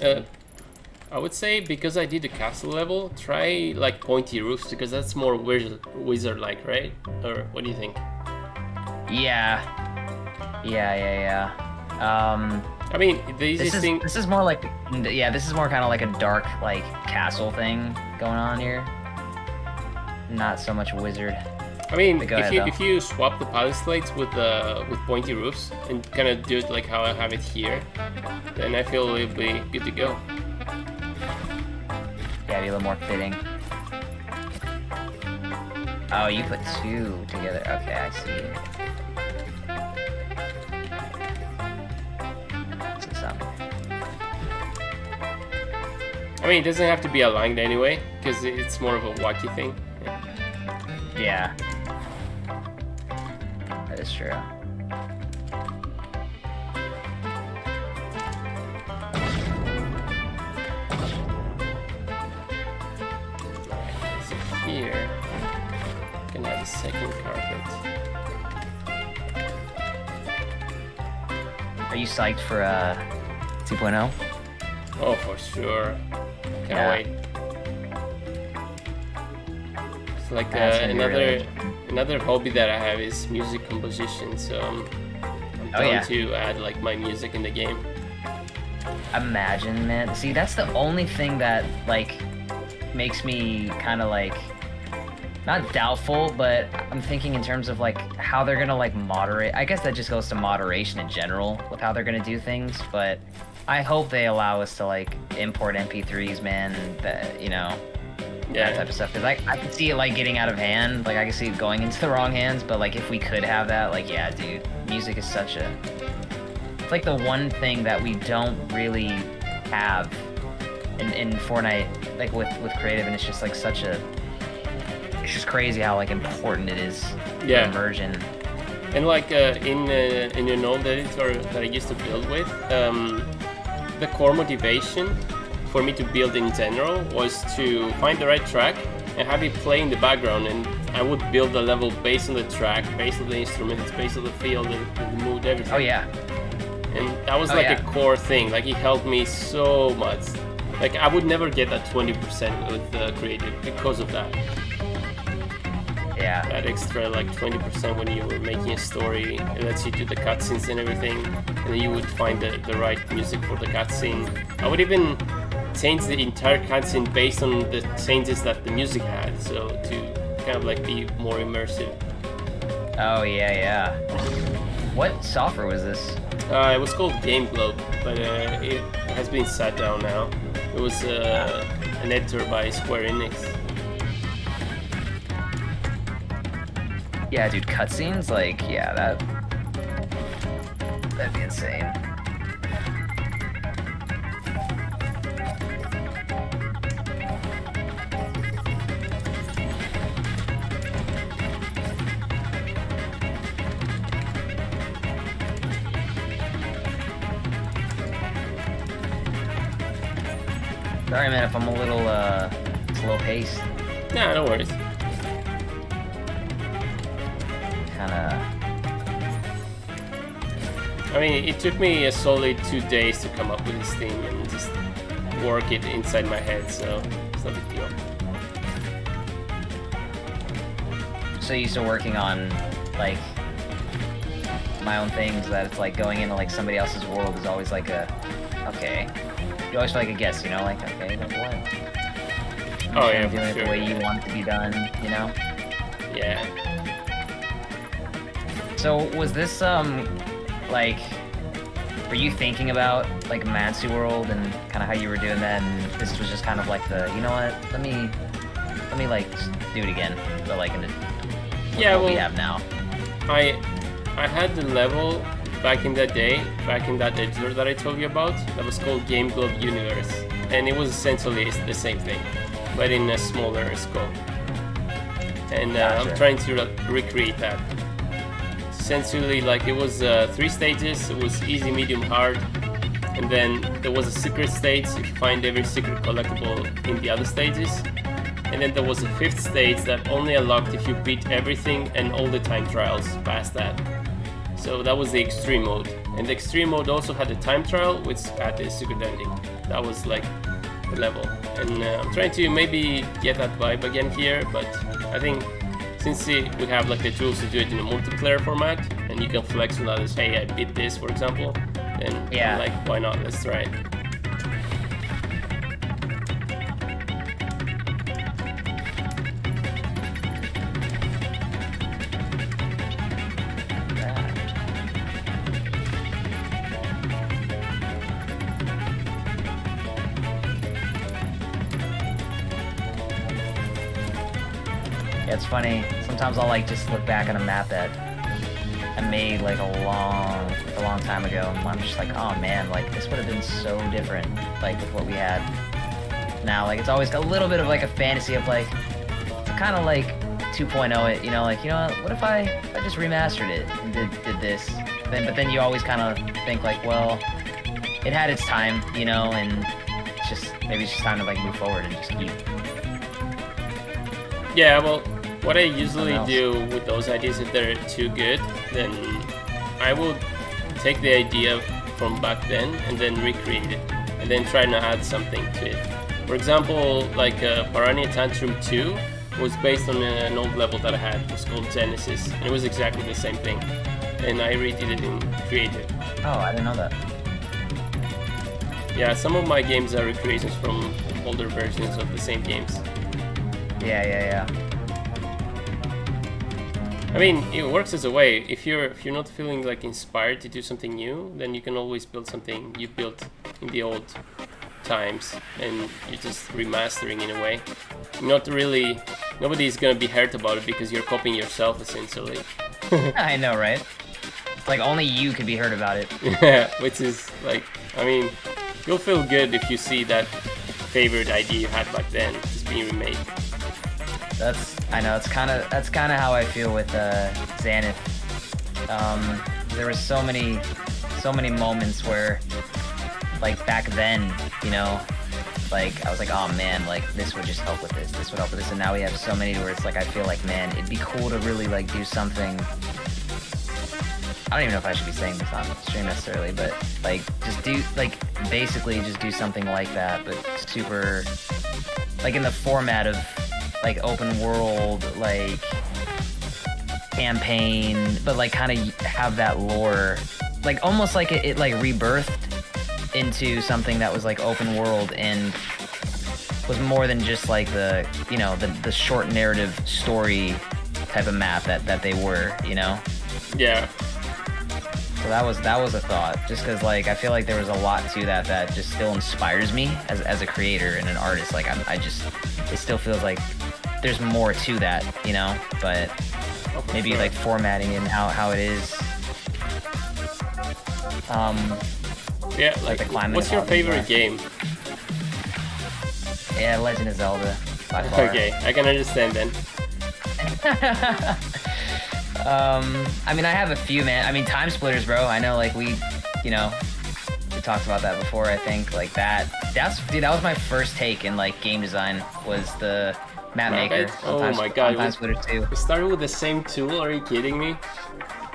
Speaker 1: I would say because I did the castle level, try like pointy roofs because that's more wizard-like, right? Or what do you think?
Speaker 2: Yeah. Yeah.
Speaker 1: I mean, the easiest thing.
Speaker 2: This is more like, yeah, this is more kind of like a dark, like, castle thing going on here. Not so much wizard.
Speaker 1: I mean,
Speaker 2: Go ahead,
Speaker 1: if you swap the balustrades with pointy roofs and kind of do it like how I have it here, then I feel it'll be good to go.
Speaker 2: Yeah, be a little more fitting. Oh, you put two together. Okay, I see.
Speaker 1: I mean, it doesn't have to be aligned anyway, because it's more of a wacky thing.
Speaker 2: Yeah. That is true.
Speaker 1: So here, I can add a second carpet.
Speaker 2: Are you psyched for 2.0?
Speaker 1: Oh, for sure. Can't
Speaker 2: Yeah.
Speaker 1: wait. It's like
Speaker 2: That's gonna be really
Speaker 1: another hobby that I have is music composition. So I'm
Speaker 2: Oh,
Speaker 1: down
Speaker 2: yeah.
Speaker 1: to add like my music in the game.
Speaker 2: Imagine, man. See, that's the only thing that, like, makes me kind of, like, not doubtful, but I'm thinking in terms of, like, how they're gonna, like, moderate. I guess that just goes to moderation in general with how they're gonna do things, but I hope they allow us to, like, import MP3s, man, that, you know, that type of stuff. Because I can see it, like, getting out of hand. Like, I can see it going into the wrong hands, but, like, if we could have that, like, yeah, dude, music is such a... It's like the one thing that we don't really have in Fortnite, like with creative, and it's just like such a, it's just crazy how like important it is for immersion.
Speaker 1: And like in an old editor that I used to build with, the core motivation for me to build in general was to find the right track and have it play in the background, and I would build the level based on the track, based on the instruments, based on the field, and the mood, everything.
Speaker 2: Oh yeah.
Speaker 1: And that was like a core thing. Like it helped me so much. Like I would never get that 20% with creative because of that.
Speaker 2: Yeah.
Speaker 1: That extra like 20% when you were making a story, it lets you do the cutscenes and everything, and then you would find the right music for the cutscene. I would even change the entire cutscene based on the changes that the music had, so to kind of like be more immersive.
Speaker 2: Oh yeah. What software was this?
Speaker 1: It was called Game Globe, but it has been shut down now. It was an editor by Square Enix.
Speaker 2: Yeah, dude, cutscenes, like, yeah, that'd be insane. Sorry, man, if I'm a little slow paced.
Speaker 1: Nah, no worries. I mean, it took me a solid 2 days to come up with this theme and just work it inside my head, so it's not a big deal.
Speaker 2: So used to working on, like, my own things that it's like going into, like, somebody else's world is always like a, okay. You always feel like a guest, you know? Like, okay, like what?
Speaker 1: Oh yeah,
Speaker 2: doing
Speaker 1: for
Speaker 2: it
Speaker 1: sure.
Speaker 2: the way you want it to be done, you know?
Speaker 1: Yeah.
Speaker 2: So was this like were you thinking about like Mancy World and kind of how you were doing that, and this was just kind of like the, you know what, let me like do it again, but like in the what we have now.
Speaker 1: I had the level back in that day, back in that editor that I told you about, that was called Game Globe Universe, and it was essentially the same thing, but in a smaller scope. And
Speaker 2: Gotcha.
Speaker 1: I'm trying to recreate that. Essentially, like, it was 3 stages. It was easy, medium, hard, and then there was a secret stage. You find every secret collectible in the other stages, and then there was a 5th stage that only unlocked if you beat everything and all the time trials past that. So that was the extreme mode, and the extreme mode also had a time trial which had the secret ending. That was like the level, and I'm trying to maybe get that vibe again here, but I think since we have like the tools to do it in a multiplayer format, and you can flex with others, hey, I beat this, for example, then
Speaker 2: Yeah.
Speaker 1: I'm like, why not? Let's try it.
Speaker 2: Yeah, it's funny. Sometimes I'll like just look back on a map that I made like a long time ago, and I'm just like, oh man, like this would have been so different, like with what we had now. Like it's always a little bit of like a fantasy of like to kind of like 2.0 it, you know, like, you know what if I just remastered it and did this, but then you always kind of think like, well, it had its time, you know, and maybe it's just time to like move forward and just keep.
Speaker 1: Yeah, well, what I usually do with those ideas, if they're too good, then I will take the idea from back then and then recreate it, and then try to add something to it. For example, like Piranha Tantrum 2 was based on an old level that I had. It was called Genesis, and it was exactly the same thing, and I redid it in Creative.
Speaker 2: Oh, I didn't know that.
Speaker 1: Yeah, some of my games are recreations from older versions of the same games.
Speaker 2: Yeah.
Speaker 1: I mean, it works as a way. If you're not feeling like inspired to do something new, then you can always build something you built in the old times, and you're just remastering in a way. Nobody's gonna be hurt about it because you're copying yourself essentially.
Speaker 2: I know, right? Like only you can be hurt about it.
Speaker 1: Yeah, which is like, I mean, you'll feel good if you see that favorite idea you had back then just being remade.
Speaker 2: I know, that's kind of how I feel with Xanath. There were so many moments where, like back then, you know, like I was like, oh man, like this would just help with this would help with this, and now we have so many where it's like I feel like, man, it'd be cool to really like do something. I don't even know if I should be saying this on stream necessarily, but like basically just do something like that, but super, like in the format of like open world, like campaign, but like kind of have that lore, like almost like it like rebirthed into something that was like open world and was more than just like the, you know, the short narrative story type of map that they were, you know?
Speaker 1: Yeah.
Speaker 2: So that was a thought, just because like I feel like there was a lot to that just still inspires me as a creator and an artist. Like it still feels like there's more to that, you know, but maybe like formatting and how it is.
Speaker 1: Yeah, like
Speaker 2: the climate.
Speaker 1: what's your favorite game?
Speaker 2: Yeah, Legend of Zelda, by far.
Speaker 1: Okay, I can understand then.
Speaker 2: I mean, I have a few, man. I mean, Time Splitters, bro. I know, like, we talked about that before, I think. Like, that was my first take in, like, game design, was the map maker.
Speaker 1: Oh my god,
Speaker 2: Time Splitters 2.
Speaker 1: We started with the same tool, are you kidding me?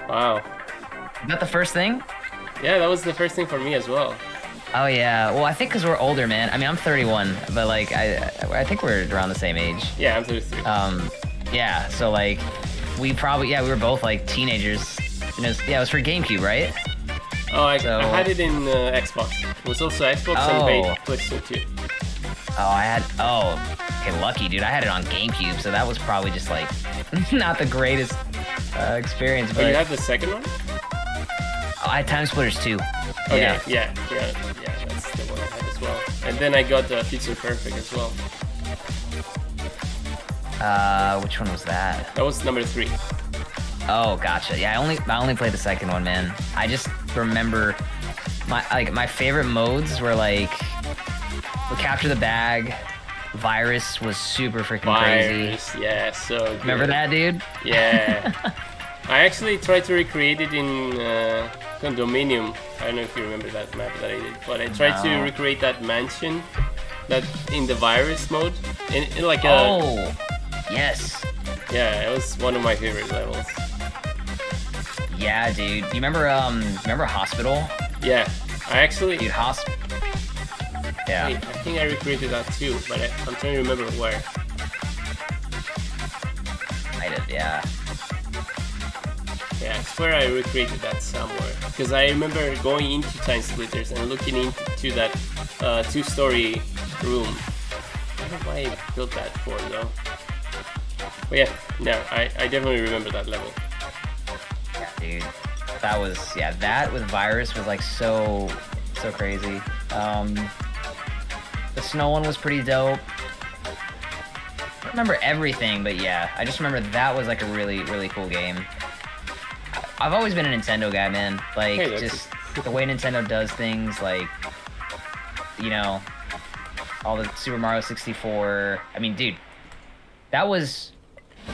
Speaker 1: Wow.
Speaker 2: Is that the first thing?
Speaker 1: Yeah, that was the first thing for me as well.
Speaker 2: Oh, yeah. Well, I think because we're older, man. I mean, I'm 31, but, like, I think we're around the same age.
Speaker 1: Yeah, I'm 33.
Speaker 2: Yeah, so, like, we were both, like, teenagers. And it was for GameCube, right?
Speaker 1: Oh, I had it in Xbox. It was also Xbox and PlayStation 2.
Speaker 2: Okay, lucky, dude. I had it on GameCube, so that was probably just, like, not the greatest experience. But
Speaker 1: you had the second one?
Speaker 2: I I had Time Splitters too.
Speaker 1: Okay, yeah, that's the one I had as well. And then I got Pizza Perfect as well.
Speaker 2: Which one was that?
Speaker 1: That was number 3.
Speaker 2: Oh, gotcha. Yeah, I only played the second one, man. I just remember my favorite modes were like capture the bag. Virus was super freaking crazy.
Speaker 1: Yeah, so good.
Speaker 2: Remember that, dude?
Speaker 1: Yeah. I actually tried to recreate it in Condominium. I don't know if you remember that map that I did, but I tried to recreate that mansion that in the Virus mode in like a.
Speaker 2: Oh, yes.
Speaker 1: Yeah, it was one of my favorite levels.
Speaker 2: Yeah, dude. Do you remember Hospital?
Speaker 1: Yeah, I actually.
Speaker 2: Dude, Hospital. Yeah.
Speaker 1: Wait, I think I recreated that too, but I'm trying to remember where.
Speaker 2: Might have, yeah.
Speaker 1: Yeah, I swear I recreated that somewhere. Because I remember going into Time Splitters and looking into that 2-story room. I don't know why I built that for though. But yeah, no, I definitely remember that level.
Speaker 2: Yeah, dude. That was, that with Virus was like so crazy. The snow one was pretty dope. I don't remember everything, but yeah, I just remember that was like a really, really cool game. I've always been a Nintendo guy, man. Like,
Speaker 1: Hey,
Speaker 2: just the way Nintendo does things, like, you know, all the Super Mario 64. I mean, dude, that was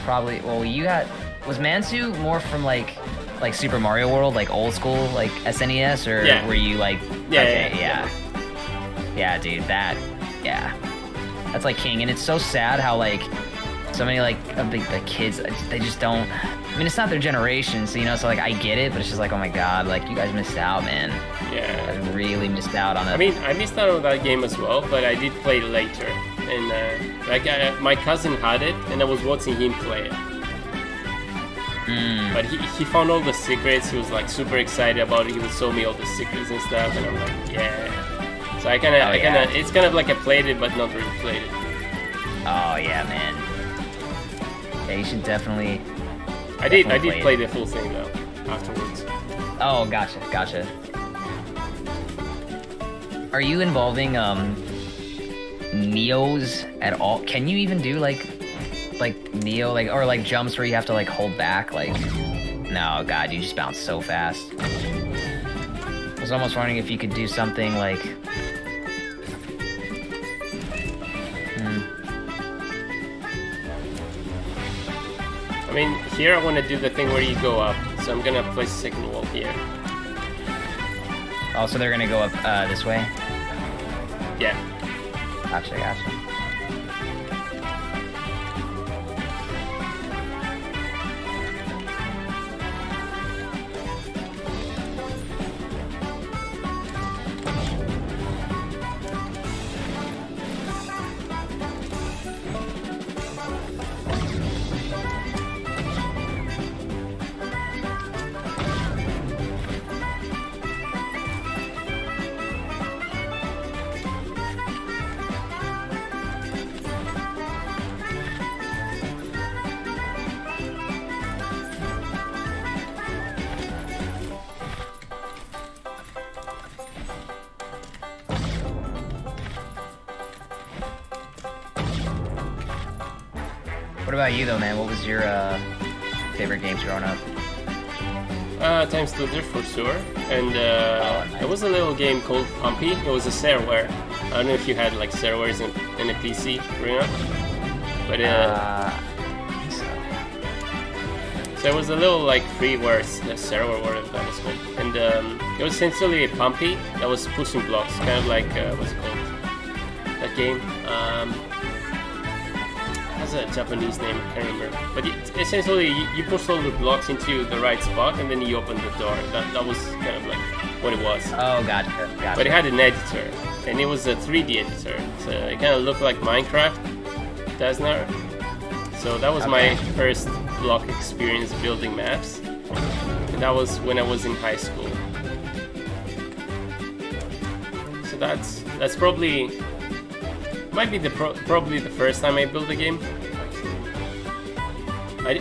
Speaker 2: probably, well, was Mansu more from like Super Mario World, like old school, like SNES, or were you like, yeah, dude, that's like king. And it's so sad how like so many like of the kids, they just don't, I mean, it's not their generation, so so like I get it, but it's just like, oh my god, like you guys missed out, man.
Speaker 1: Yeah,
Speaker 2: you guys really missed out on it.
Speaker 1: I mean, I missed out on that game as well, but I did play it later, and my cousin had it, and I was watching him play it. But he found all the secrets. He was like super excited about it. He would show me all the secrets and stuff, and I'm like, yeah. So I kind of, it's kind of like I played it, but not really played it.
Speaker 2: Oh yeah, man. Yeah, you should definitely.
Speaker 1: I did play the full thing though afterwards.
Speaker 2: Oh, gotcha. Are you involving Neos at all? Can you even do like Neo, like, or like jumps where you have to like hold back? Like, no, god, you just bounce so fast. I was almost wondering if you could do something like.
Speaker 1: I mean, here I want to do the thing where you go up, so I'm gonna place a second wall here.
Speaker 2: Oh, so they're gonna go up this way?
Speaker 1: Yeah.
Speaker 2: Gotcha. What about you though, man? What was your favorite games growing up?
Speaker 1: Time Splitters for sure, and there was a little game called Pumpy. It was a shareware. I don't know if you had like sharewares in a PC growing up, but so it was a little like freeware shareware, whatever that was called, and it was essentially a Pumpy that was pushing blocks, kind of like what's it called? That game. Has a Japanese name, I can't remember. But essentially, you push all the blocks into the right spot, and then you open the door. That was kind of like what it was.
Speaker 2: Oh, gotcha.
Speaker 1: But it had an editor, and it was a 3D editor, so it kind of looked like Minecraft does now. So that was my first block experience building maps, and that was when I was in high school. So that's probably. Might be probably the first time I built a game. I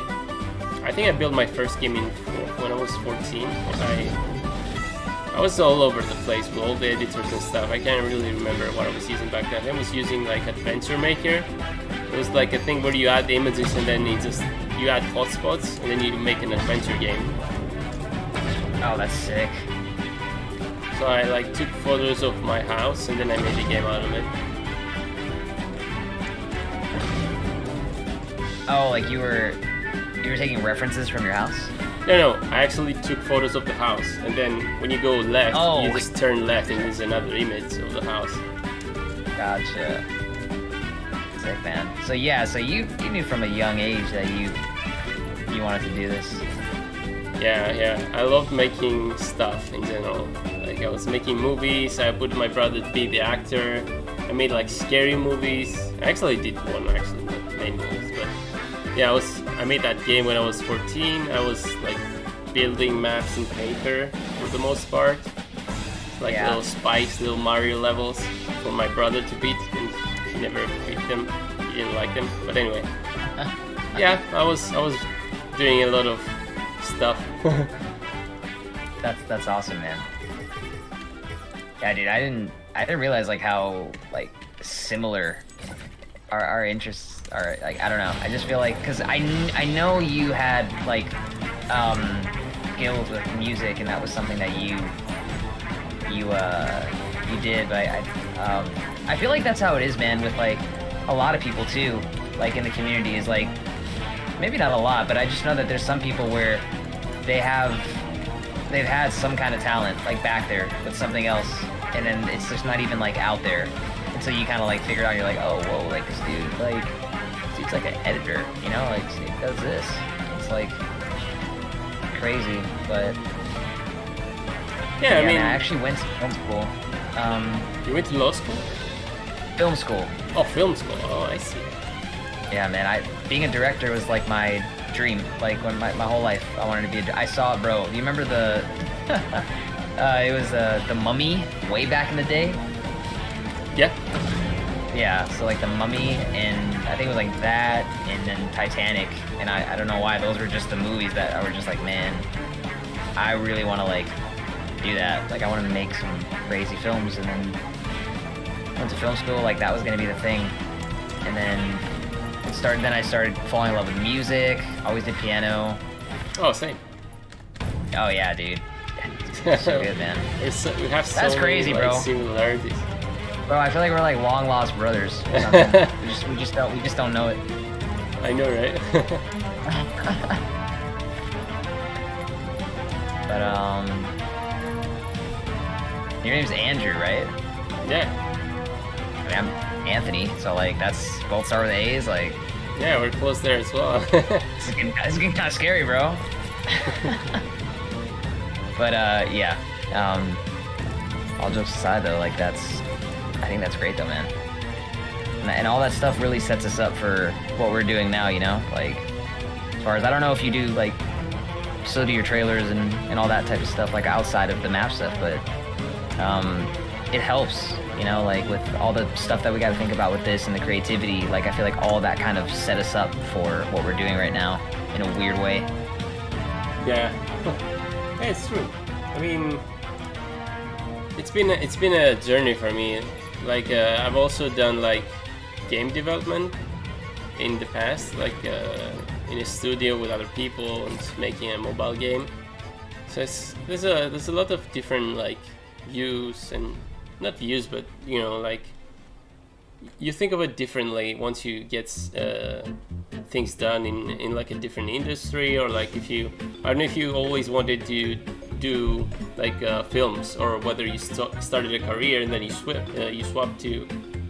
Speaker 1: think I built my first game when I was 14. I was all over the place with all the editors and stuff. I can't really remember what I was using back then. I was using like Adventure Maker. It was like a thing where you add images and then you add hotspots and then you make an adventure game.
Speaker 2: Oh, that's sick.
Speaker 1: So I like took photos of my house and then I made a game out of it.
Speaker 2: Oh, like you were taking references from your house?
Speaker 1: No, I actually took photos of the house, and then when you go left, you just turn left and there's another image of the house.
Speaker 2: Gotcha. Sick, man. So yeah, so you knew from a young age that you wanted to do this.
Speaker 1: Yeah. I loved making stuff in general. Like I was making movies, I put my brother to be the actor. I made like scary movies. I actually did one not main movies, but yeah, I made that game when I was 14. I was like building maps in paper for the most part. Like little spikes, little Mario levels for my brother to beat, and he never beat them. He didn't like them. But anyway. Yeah, I was doing a lot of stuff.
Speaker 2: That's awesome, man. Yeah, dude, I didn't realize like how like similar our interests are. Like I don't know. I just feel like because I know you had like skills with music, and that was something that you did. But I feel like that's how it is, man. With like a lot of people too, like in the community is like maybe not a lot, but I just know that there's some people where they've had some kind of talent like back there with something else, and then it's just not even like out there until you kind of like figure it out. You're like, oh whoa, like this dude's like an editor, you know, like he does this. It's like crazy, but
Speaker 1: yeah, I mean,
Speaker 2: I actually went to film school.
Speaker 1: You went to law school?
Speaker 2: Film school.
Speaker 1: Oh, film school. Oh, I see.
Speaker 2: Yeah, man. Being a director was like my dream. Like when my whole life, I wanted to be I saw it, bro. Do you remember the? It was the Mummy way back in the day.
Speaker 1: Yeah.
Speaker 2: Yeah. So like the Mummy, and I think it was like that, and then Titanic, and I don't know why those were just the movies that I were just like, man, I really want to like do that. Like I wanted to make some crazy films, and then went to film school. Like that was gonna be the thing, and then. Then I started falling in love with music. Always did piano.
Speaker 1: Oh, same.
Speaker 2: Oh yeah, dude. So good, man.
Speaker 1: We have so
Speaker 2: That's crazy,
Speaker 1: many,
Speaker 2: bro.
Speaker 1: Similarities.
Speaker 2: Bro, I feel like we're like long lost brothers. Or we just don't know it.
Speaker 1: I know, right?
Speaker 2: But your name's Andrew, right?
Speaker 1: Yeah.
Speaker 2: I mean, I'm Anthony, so like that's both start with A's, like.
Speaker 1: Yeah, we're close there as well.
Speaker 2: This is getting kind of scary, bro. But yeah. All jokes aside, though, like I think that's great, though, man. And all that stuff really sets us up for what we're doing now, you know. Like, as far as I don't know if you do like still do your trailers and all that type of stuff, like outside of the map stuff, but it helps. You know, like with all the stuff that we got to think about with this and the creativity, like I feel like all that kind of set us up for what we're doing right now in a weird way.
Speaker 1: Yeah, yeah, it's true. I mean, it's been a journey for me. Like I've also done like game development in the past, like in a studio with other people and making a mobile game. So there's a lot of different like views and. Not views, but you know, like you think of it differently once you get things done in like a different industry, or like I don't know if you always wanted to do like films, or whether you started a career and then you swapped to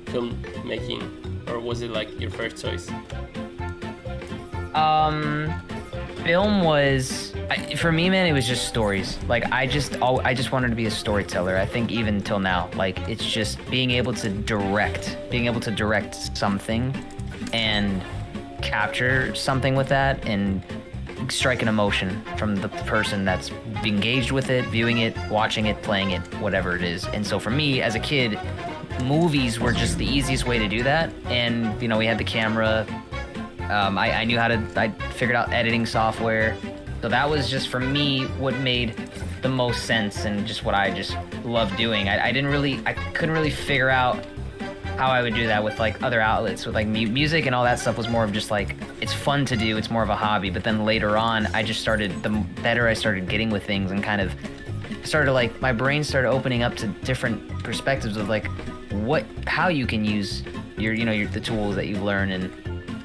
Speaker 1: film making, or was it like your first choice?
Speaker 2: Film was, for me, man, it was just stories. Like I just wanted to be a storyteller. I think even till now, like it's just being able to direct something and capture something with that and strike an emotion from the person that's engaged with it, viewing it, watching it, playing it, whatever it is. And so for me as a kid, movies were just the easiest way to do that. And you know, we had the camera. I knew I figured out editing software. So that was just, for me, what made the most sense and just what I just love doing. I couldn't really figure out how I would do that with like other outlets. With like music and all that stuff was more of just like, it's fun to do, it's more of a hobby. But then later on, I just started, the better I started getting with things and kind of started like, my brain started opening up to different perspectives of like how you can use the tools that you learn, and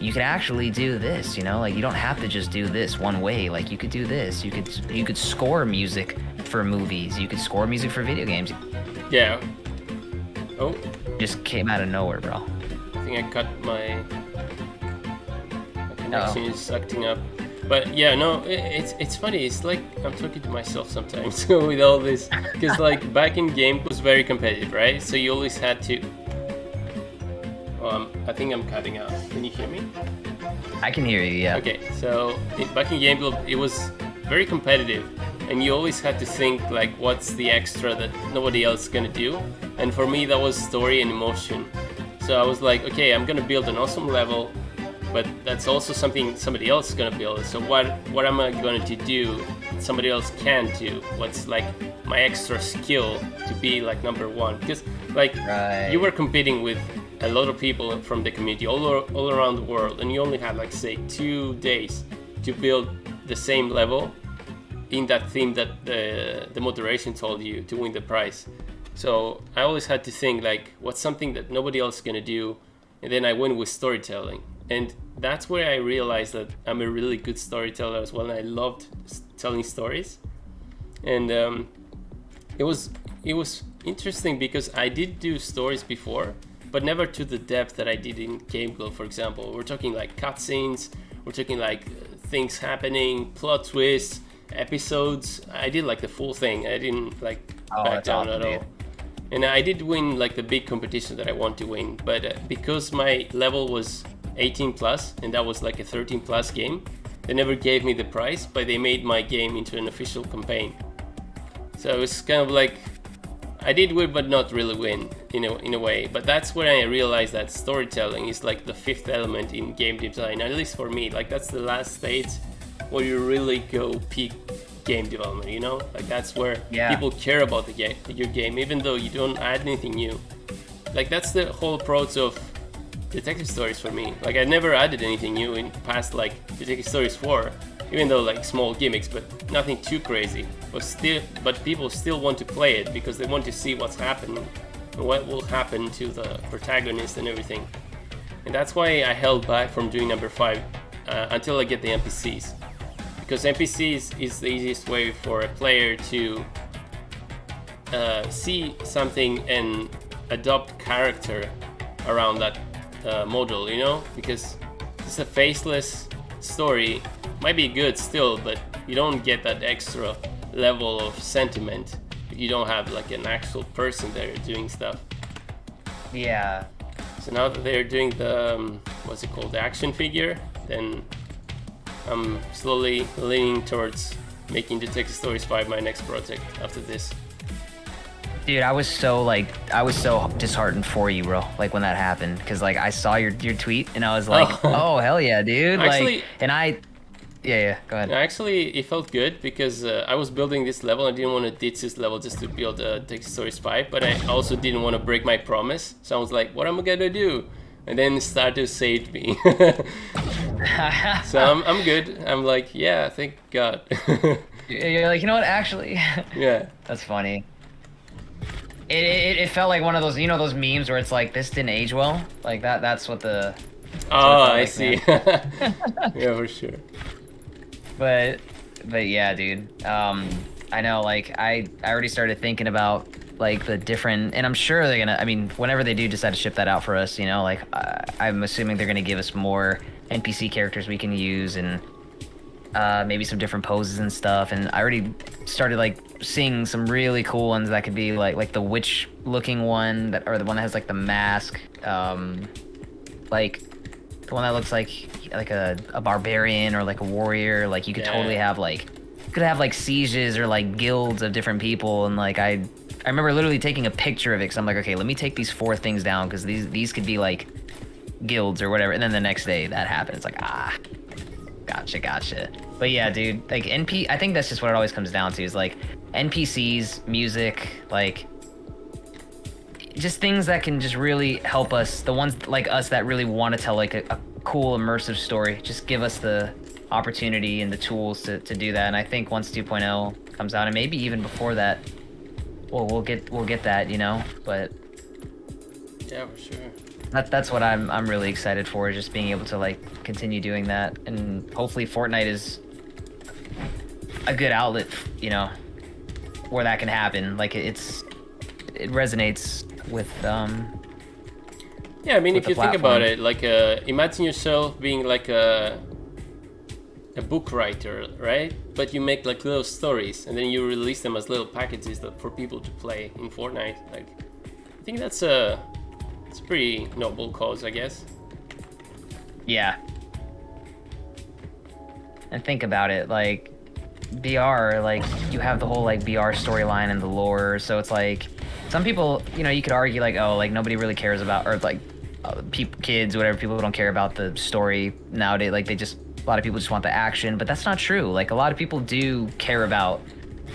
Speaker 2: you can actually do this, like you don't have to just do this one way. Like you could do this, you could score music for movies, you could score music for video games.
Speaker 1: Yeah. Oh.
Speaker 2: Just came out of nowhere, bro.
Speaker 1: I think I cut my connection is acting up. But yeah, no, it's funny. It's like I'm talking to myself sometimes with all this, because like back in game it was very competitive, right? So you always had to. I think I'm cutting out. Can you hear me?
Speaker 2: I can hear you. Yeah.
Speaker 1: Okay, so back in game it was very competitive, and you always had to think like, what's the extra that nobody else is gonna do? And for me, that was story and emotion. So I was like, okay, I'm gonna build an awesome level, but that's also something somebody else is gonna build. So what am I going to do that somebody else can't do? What's like my extra skill to be like number one? Because like you were competing with a lot of people from the community all around the world, and you only had like say 2 days to build the same level in that theme that the moderation told you to win the prize. So I always had to think like, what's something that nobody else is gonna do? And then I went with storytelling, and that's where I realized that I'm a really good storyteller as well, and I loved telling stories. And it was interesting because I did do stories before, but never to the depth that I did in GameGlow, for example. We're talking like cutscenes, we're talking like things happening, plot twists, episodes. I did like the full thing. I didn't like back down at all. And I did win like the big competition that I want to win, but because my level was 18 plus and that was like a 13 plus game, they never gave me the prize, but they made my game into an official campaign. So it was kind of like, I did win but not really win in a way. But that's when I realized that storytelling is like the fifth element in game design, at least for me. Like that's the last stage where you really go peak game development, like that's where people care about your game, even though you don't add anything new. Like that's the whole approach of Detective Stories for me. Like I never added anything new in past like Detective Stories 4, even though like small gimmicks, but nothing too crazy. But people still want to play it because they want to see what's happening and what will happen to the protagonist and everything. And that's why I held back from doing number 5 until I get the NPCs. Because NPCs is the easiest way for a player to see something and adopt character around that model, because it's a faceless story. Might be good still, but you don't get that extra level of sentiment if you don't have like an actual person there doing stuff.
Speaker 2: Yeah.
Speaker 1: So now that they're doing the, the action figure, then I'm slowly leaning towards making Detective Stories 5 my next project after this.
Speaker 2: Dude, I was so disheartened for you, bro. Like when that happened, because like I saw your tweet and I was like, oh hell yeah, dude.
Speaker 1: Actually,
Speaker 2: yeah, go ahead.
Speaker 1: Actually, it felt good because I was building this level. I didn't want to ditch this level just to build Detective Stories 5, but I also didn't want to break my promise. So I was like, what am I gonna do? And then Stardew saved me. So I'm good. I'm like, yeah, thank God.
Speaker 2: You're like, you know what, actually?
Speaker 1: Yeah.
Speaker 2: That's funny. It felt like one of those, those memes where it's like, this didn't age well? Like that's what the...
Speaker 1: I see. Yeah, for sure.
Speaker 2: But yeah, dude. I know, like, I already started thinking about like the different, and I'm sure they're gonna, whenever they do decide to ship that out for us, like I'm assuming they're gonna give us more NPC characters we can use, and maybe some different poses and stuff. And I already started like seeing some really cool ones that could be like the witch looking one, or the one that has like the mask, like the one that looks like a barbarian or like a warrior. Like you could totally have like sieges or like guilds of different people. And like I remember literally taking a picture of it because I'm like, okay, let me take these 4 things down because these could be like guilds or whatever. And then the next day that happened. It's like, gotcha. But yeah, dude, like I think that's just what it always comes down to, is like NPCs, music, like just things that can just really help us, the ones like us that really want to tell like a cool immersive story, just give us the opportunity and the tools to do that. And I think once 2.0 comes out, and maybe even before that, we'll get that, you know. But
Speaker 1: yeah, for sure.
Speaker 2: That's what I'm really excited for, just being able to like continue doing that, and hopefully Fortnite is a good outlet, you know, where that can happen. Like it resonates with
Speaker 1: yeah, I mean,
Speaker 2: with
Speaker 1: if you think about it, like imagine yourself being like a book writer, right? But you make like little stories and then you release them as little packages for people to play in Fortnite. Like, I think it's a pretty noble cause, I guess.
Speaker 2: Yeah. And think about it, like BR, like you have the whole like BR storyline and the lore, so it's like some people, you know, you could argue like, oh, like nobody really cares about, or like kids, whatever, people who don't care about the story nowadays, like a lot of people just want the action, but that's not true. Like a lot of people do care about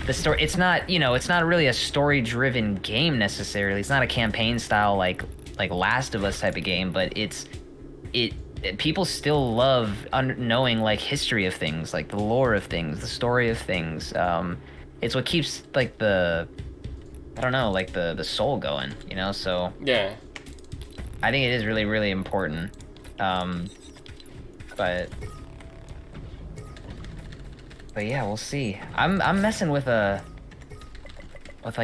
Speaker 2: the story. It's not, you know, it's not really a story-driven game necessarily. It's not a campaign style like Last of Us type of game, but people still love knowing like history of things, like the lore of things, the story of things. It's what keeps like the soul going, you know. So
Speaker 1: yeah,
Speaker 2: I think it is really, really important. But yeah, we'll see. I'm messing with like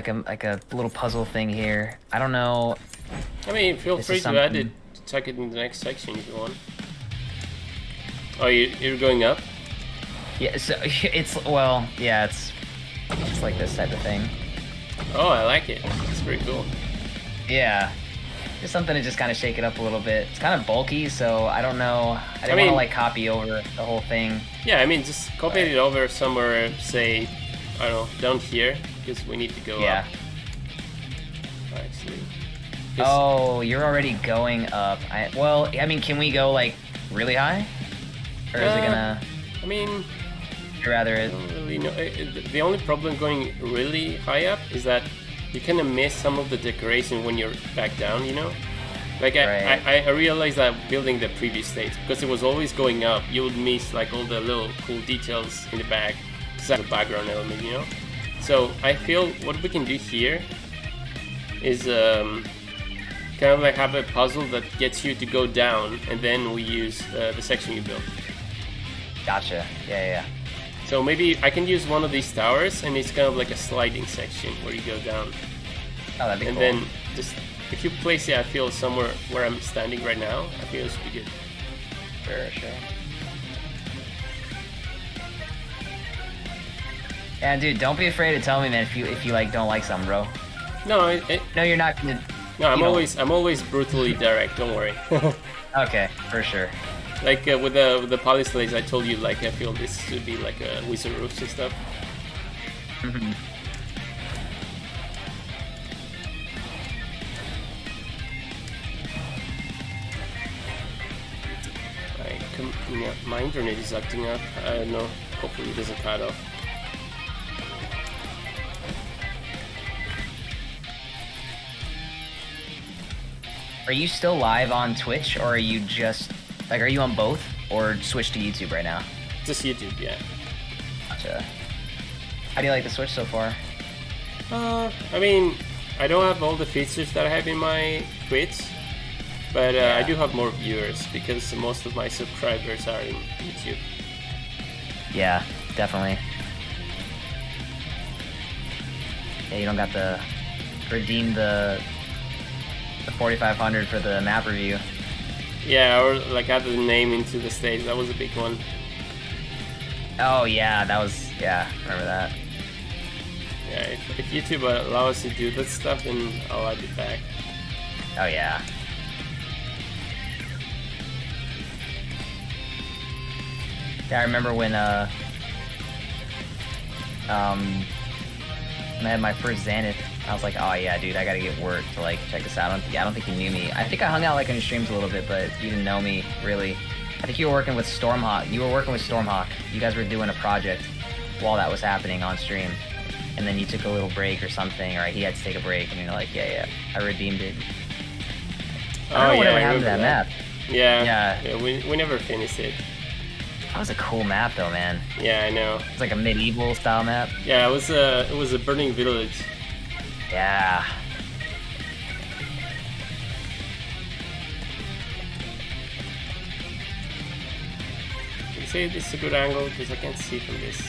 Speaker 2: a little puzzle thing here. I don't know.
Speaker 1: I mean, feel free to add it, to check it in the next section if you want. Oh, you're going up?
Speaker 2: Yeah, so it's like this type of thing.
Speaker 1: Oh, I like it. It's pretty cool.
Speaker 2: Yeah. Just something to just kind of shake it up a little bit. It's kind of bulky, so I don't know. I didn't want to like copy over the whole thing.
Speaker 1: Yeah, I mean, just copy it over somewhere, say, I don't know, down here, because we need to go up. Actually.
Speaker 2: Oh, you're already going up. I mean, can we go like really high? Or is it gonna...
Speaker 1: I mean...
Speaker 2: I'd rather
Speaker 1: I don't really know. The only problem going really high up is that you kind of miss some of the decoration when you're back down, you know? Like, I realized that building the previous stage, because it was always going up, you would miss like all the little cool details in the back, because that's a background element, you know? So I feel what we can do here is kind of like have a puzzle that gets you to go down, and then we use the section you built.
Speaker 2: Gotcha. Yeah.
Speaker 1: So maybe I can use one of these towers, and it's kind of like a sliding section where you go down.
Speaker 2: Oh, that'd be cool.
Speaker 1: And then just if you place it, I feel somewhere where I'm standing right now, I feel this would be good.
Speaker 2: Sure. Yeah, dude, don't be afraid to tell me, man, if you like don't like something, bro.
Speaker 1: No,
Speaker 2: no, you're not gonna.
Speaker 1: No, I'm always brutally direct. Don't worry.
Speaker 2: Okay, for sure.
Speaker 1: Like with the polyslates, I told you, like I feel this should be like a wizard roofs and stuff.
Speaker 2: Mm-hmm.
Speaker 1: My internet is acting up. I don't know. Hopefully it doesn't cut off.
Speaker 2: Are you still live on Twitch, or are you just like, are you on both, or switch to YouTube right now?
Speaker 1: Just YouTube, yeah.
Speaker 2: Gotcha. How do you like the Switch so far?
Speaker 1: I mean, I don't have all the features that I have in my Twitch, but I do have more viewers because most of my subscribers are in YouTube.
Speaker 2: Yeah, definitely. Yeah, you don't got the redeem the 4,500 for the map review.
Speaker 1: Yeah, or like add the name into the stage. That was a big one.
Speaker 2: Oh yeah, that was, yeah, remember that.
Speaker 1: Yeah, if YouTube allows us to do that stuff, then I'll add it back.
Speaker 2: Oh yeah. Yeah, I remember when I had my first Xanath, I was like, oh yeah, dude, I gotta get Wert to like check this out. I don't think he knew me. I think I hung out like on your streams a little bit, but you didn't know me really. I think you were working with Stormhawk. You guys were doing a project while that was happening on stream. and then you took a little break or something, or he had to take a break, and you're like, yeah, I redeemed it. I don't know whatever happened to that map.
Speaker 1: Yeah, we never finished it.
Speaker 2: That was a cool map though, man.
Speaker 1: Yeah, I know.
Speaker 2: It's like a medieval style map.
Speaker 1: Yeah, it was a burning village.
Speaker 2: Yeah.
Speaker 1: Can you say this is a good angle because I can't see from this?